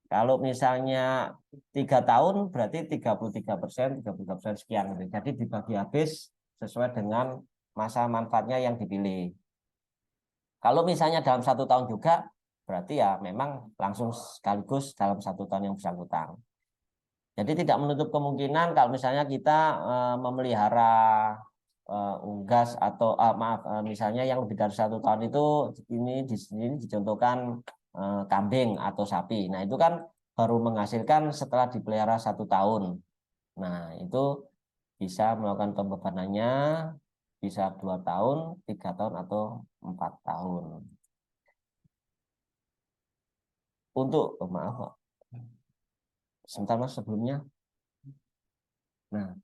Kalau misalnya 3 tahun berarti 33%, 33% sekian. Jadi dibagi habis sesuai dengan masa manfaatnya yang dipilih. Kalau misalnya dalam 1 tahun juga berarti ya memang langsung sekaligus dalam 1 tahun yang bersangkutan. Jadi tidak menutup kemungkinan kalau misalnya kita memelihara unggas atau misalnya yang lebih dari 1 tahun itu ini di sini dicontohkan kambing atau sapi. Nah itu kan baru menghasilkan setelah dipelihara 1 tahun. Nah, itu bisa melakukan pembebanannya bisa 2 tahun, 3 tahun, atau 4 tahun. Untuk, maaf, sebentar Mas sebelumnya. Nah,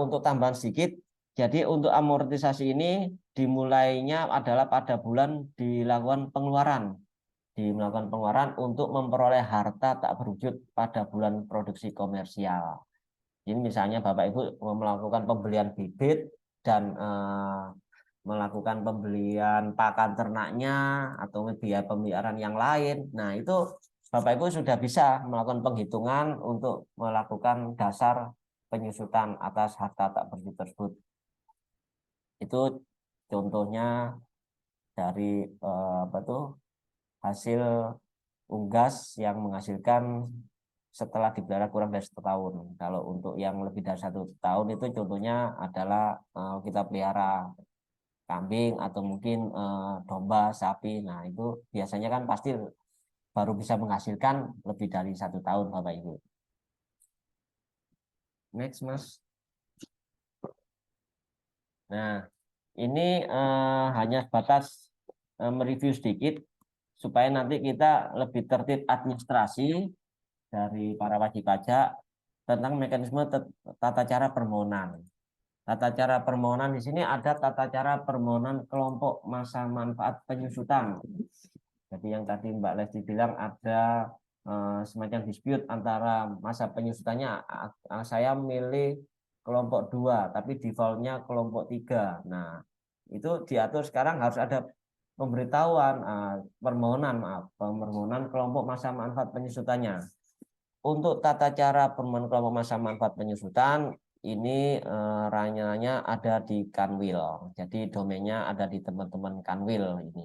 untuk tambahan sedikit, jadi untuk amortisasi ini dimulainya adalah pada bulan melakukan pengeluaran untuk memperoleh harta tak berwujud pada bulan produksi komersial. Ini misalnya Bapak Ibu melakukan pembelian bibit dan melakukan pembelian pakan ternaknya atau biaya pemeliharaan yang lain. Nah, itu Bapak Ibu sudah bisa melakukan penghitungan untuk melakukan dasar penyusutan atas harta tak berwujud tersebut. Itu contohnya dari apa tuh hasil unggas yang menghasilkan setelah dipelihara kurang dari 1 tahun. Kalau untuk yang lebih dari 1 tahun itu contohnya adalah kita pelihara kambing atau mungkin domba, sapi. Nah, itu biasanya kan pasti baru bisa menghasilkan lebih dari 1 tahun, Bapak Ibu. Next, Mas. Nah, ini hanya sebatas mereview sedikit supaya nanti kita lebih tertib administrasi dari para wajib pajak tentang mekanisme tata cara permohonan. Tata cara permohonan di sini ada tata cara permohonan kelompok masa manfaat penyusutan. Jadi yang tadi Mbak Lesti bilang ada semacam dispute antara masa penyusutannya, saya milih kelompok 2, tapi defaultnya kelompok 3. Nah, itu diatur sekarang harus ada pemberitahuan permohonan kelompok masa manfaat penyusutannya. Untuk tata cara permohonan kelompok masa manfaat penyusutan ini ranyanya ada di Kanwil. Jadi domainnya ada di teman-teman Kanwil ini.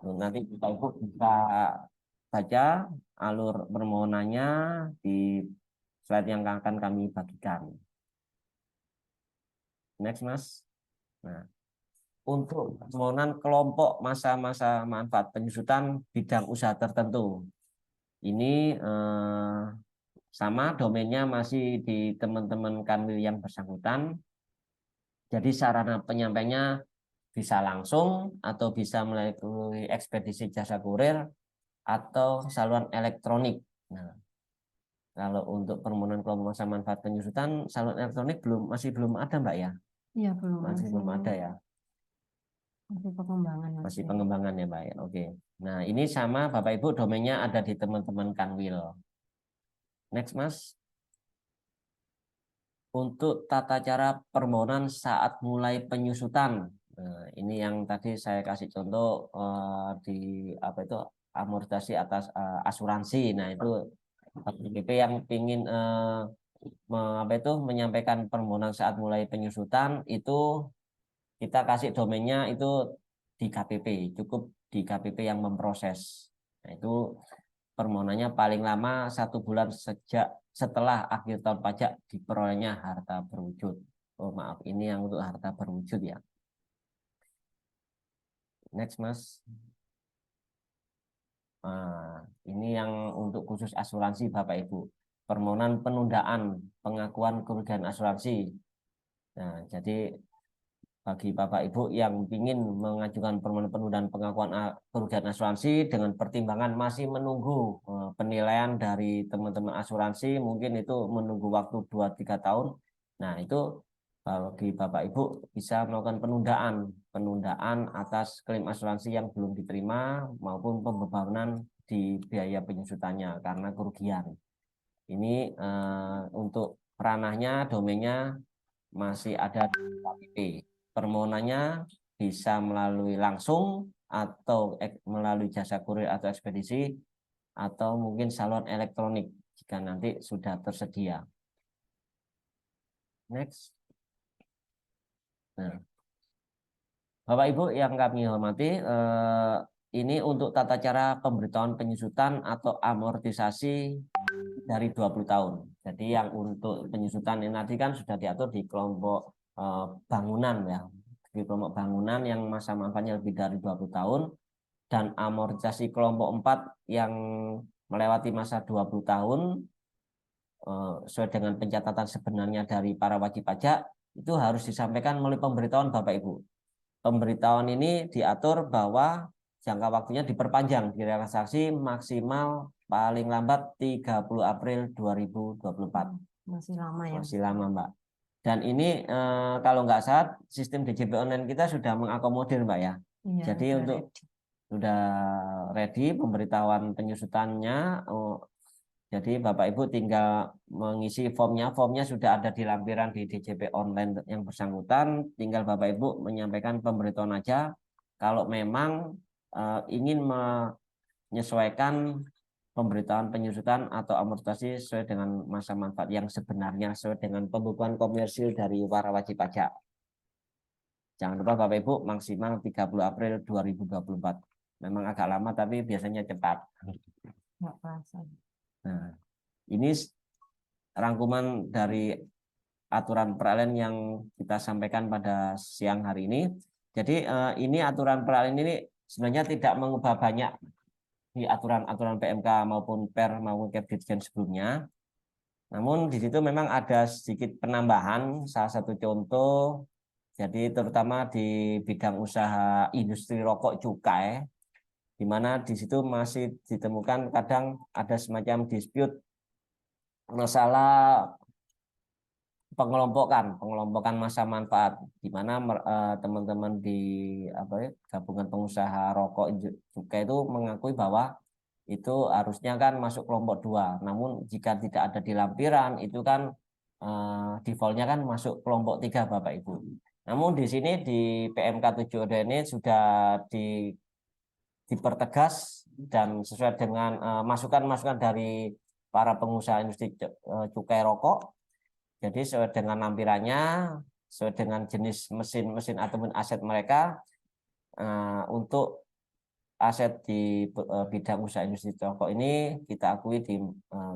Nanti Bapak Ibu bisa baca alur permohonannya di slide yang akan kami bagikan. Next, Mas. Nah, untuk permohonan kelompok masa-masa manfaat penyusutan bidang usaha tertentu. Ini sama domainnya masih di teman-teman Kanwil yang bersangkutan. Jadi sarana penyampainya bisa langsung atau bisa melalui ekspedisi jasa kurir atau saluran elektronik. Nah, kalau untuk permohonan kelompok masa manfaat penyusutan, saluran elektronik masih belum ada, Mbak ya? Iya, belum. Masih belum ada ya? Masih pengembangan. Masih pengembangan ya, Mbak ya? Oke. Nah, ini sama Bapak Ibu domainnya ada di teman-teman Kanwil. Next, Mas. Untuk tata cara permohonan saat mulai penyusutan. Nah, ini yang tadi saya kasih contoh di apa itu amortisasi atas asuransi. Nah, itu BP yang ingin apa itu menyampaikan permohonan saat mulai penyusutan itu kita kasih domainnya itu di KPP, cukup di KPP yang memproses. Nah, itu permohonannya paling lama 1 bulan sejak setelah akhir tahun pajak diperolehnya harta berwujud. Oh maaf, ini yang untuk harta berwujud ya. Next, Mas. Nah, ini yang untuk khusus asuransi Bapak Ibu. Permohonan penundaan pengakuan kerugian asuransi. Nah, jadi bagi Bapak Ibu yang ingin mengajukan permohonan penundaan pengakuan kerugian asuransi dengan pertimbangan masih menunggu penilaian dari teman-teman asuransi, mungkin itu menunggu waktu 2-3 tahun. Nah, itu bagi Bapak Ibu bisa melakukan penundaan atas klaim asuransi yang belum diterima maupun pembebanan di biaya penyusutannya karena kerugian. Ini untuk ranahnya, domainnya masih ada di KPP. Permohonannya bisa melalui langsung atau melalui jasa kurir atau ekspedisi atau mungkin saluran elektronik jika nanti sudah tersedia. Next. Nah, Bapak Ibu yang kami hormati, ini untuk tata cara pemberitahuan penyusutan atau amortisasi dari 20 tahun. Jadi yang untuk penyusutan ini nanti kan sudah diatur di kelompok bangunan ya. Di kelompok bangunan yang masa manfaatnya lebih dari 20 tahun dan amortisasi kelompok 4 yang melewati masa 20 tahun sesuai dengan pencatatan sebenarnya dari para wajib pajak itu harus disampaikan melalui pemberitahuan Bapak Ibu. Pemberitahuan ini diatur bahwa jangka waktunya diperpanjang, direalisasi maksimal paling lambat 30 April 2024. Masih lama ya. Masih lama, Mbak. Dan ini kalau nggak salah sistem DJP online kita sudah mengakomodir, Mbak ya. Iya, Jadi untuk sudah ready pemberitahuan penyusutannya. Jadi Bapak Ibu tinggal mengisi formnya. Formnya sudah ada di lampiran di DJP online yang bersangkutan. Tinggal Bapak Ibu menyampaikan pemberitahuan aja. Kalau memang ingin menyesuaikan pemberitahuan penyusutan atau amortisasi sesuai dengan masa manfaat yang sebenarnya sesuai dengan pembukuan komersil dari para wajib pajak. Jangan lupa Bapak Ibu maksimal 30 April 2024. Memang agak lama tapi biasanya cepat. Nggak terasa. Nah, ini rangkuman dari aturan peralihan yang kita sampaikan pada siang hari ini. Jadi ini aturan peralihan ini sebenarnya tidak mengubah banyak di aturan-aturan PMK maupun Per maupun Kepdirjen sebelumnya. Namun di situ memang ada sedikit penambahan. Salah satu contoh, jadi terutama di bidang usaha industri rokok cukai, di mana di situ masih ditemukan kadang ada semacam dispute masalah pengelompokan masa manfaat, di mana teman-teman di gabungan pengusaha rokok cukai itu mengakui bahwa itu harusnya kan masuk kelompok 2. Namun jika tidak ada di lampiran itu kan defaultnya kan masuk kelompok 3 Bapak Ibu. Namun di sini di PMK 7 ini sudah dipertegas dan sesuai dengan masukan-masukan dari para pengusaha industri cukai rokok. Jadi sesuai dengan lampirannya, sesuai dengan jenis mesin-mesin ataupun aset mereka untuk aset di bidang usaha industri rokok ini kita akui di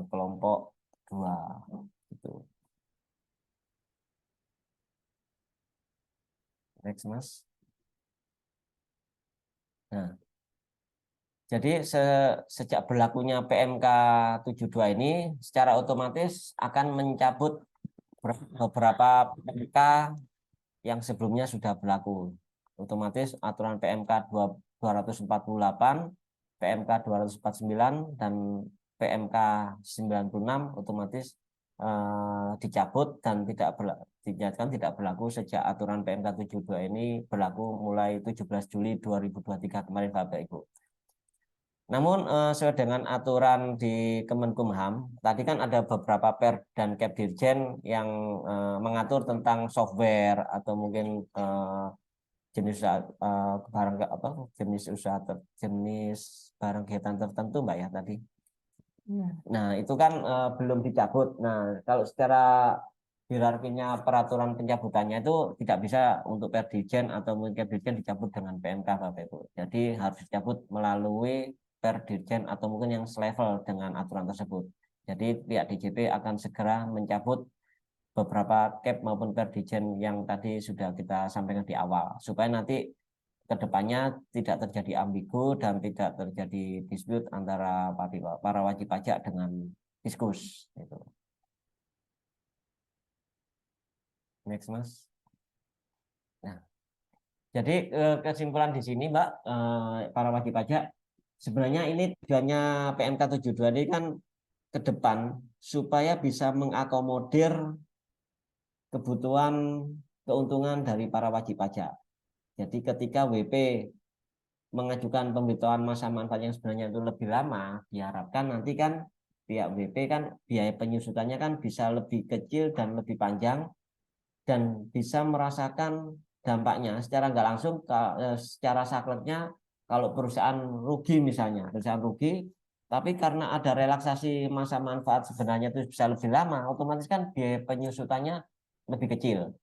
kelompok 2 gitu. Next, Mas. Nah, jadi sejak berlakunya PMK 72 ini secara otomatis akan mencabut beberapa PMK yang sebelumnya sudah berlaku. Otomatis aturan PMK 248, PMK 249 dan PMK 96 otomatis dicabut dan dinyatakan tidak berlaku sejak aturan PMK 72 ini berlaku mulai 17 Juli 2023 kemarin Bapak Ibu. Namun sesuai dengan aturan di Kemenkumham, tadi kan ada beberapa Per dan Kepdirjen yang mengatur tentang software atau mungkin jenis barang jenis usaha jenis barang kegiatan tertentu Mbak ya tadi. Ya. Nah itu kan belum dicabut. Nah kalau secara hierarkinya peraturan pencabutannya itu tidak bisa untuk Perdirjen atau mungkin Kepdirjen dicabut dengan PMK Bapak Ibu. Jadi harus dicabut melalui Perdirjen atau mungkin yang selevel dengan aturan tersebut. Jadi pihak DJP akan segera mencabut beberapa Kep maupun Perdirjen yang tadi sudah kita sampaikan di awal supaya nanti kedepannya tidak terjadi ambigu dan tidak terjadi dispute antara para wajib pajak dengan Fiskus. Gitu. Next, Mas. Nah, jadi kesimpulan di sini, Mbak, para wajib pajak, sebenarnya ini tujuannya PMK 72 ini kan ke depan supaya bisa mengakomodir kebutuhan keuntungan dari para wajib pajak. Jadi ketika WP mengajukan pemberitahuan masa manfaat yang sebenarnya itu lebih lama, diharapkan nanti kan pihak WP kan biaya penyusutannya kan bisa lebih kecil dan lebih panjang dan bisa merasakan dampaknya secara nggak langsung secara sakleknya kalau perusahaan rugi misalnya, perusahaan rugi tapi karena ada relaksasi masa manfaat sebenarnya itu bisa lebih lama, otomatis kan biaya penyusutannya lebih kecil.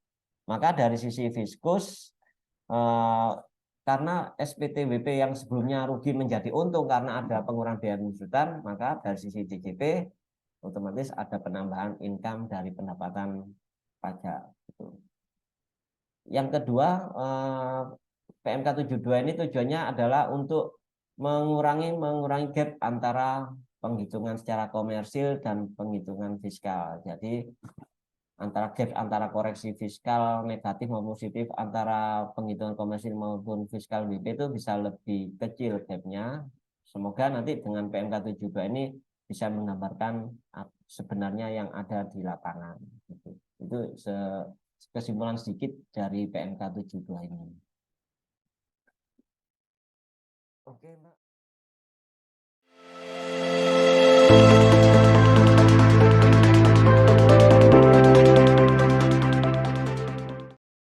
Maka dari sisi Fiskus karena SPTWP yang sebelumnya rugi menjadi untung karena ada pengurangan biaya penyusutan, maka dari sisi DJP otomatis ada penambahan income dari pendapatan pajak. Gitu. Yang kedua, PMK 72 ini tujuannya adalah untuk mengurangi gap antara penghitungan secara komersil dan penghitungan fiskal. Jadi antara koreksi fiskal negatif maupun positif antara penghitungan komersil maupun fiskal WP itu bisa lebih kecil gapnya. Semoga nanti dengan PMK 72 ini bisa menggambarkan sebenarnya yang ada di lapangan. Itu kesimpulan sedikit dari PMK 72 ini. Oke, Mbak.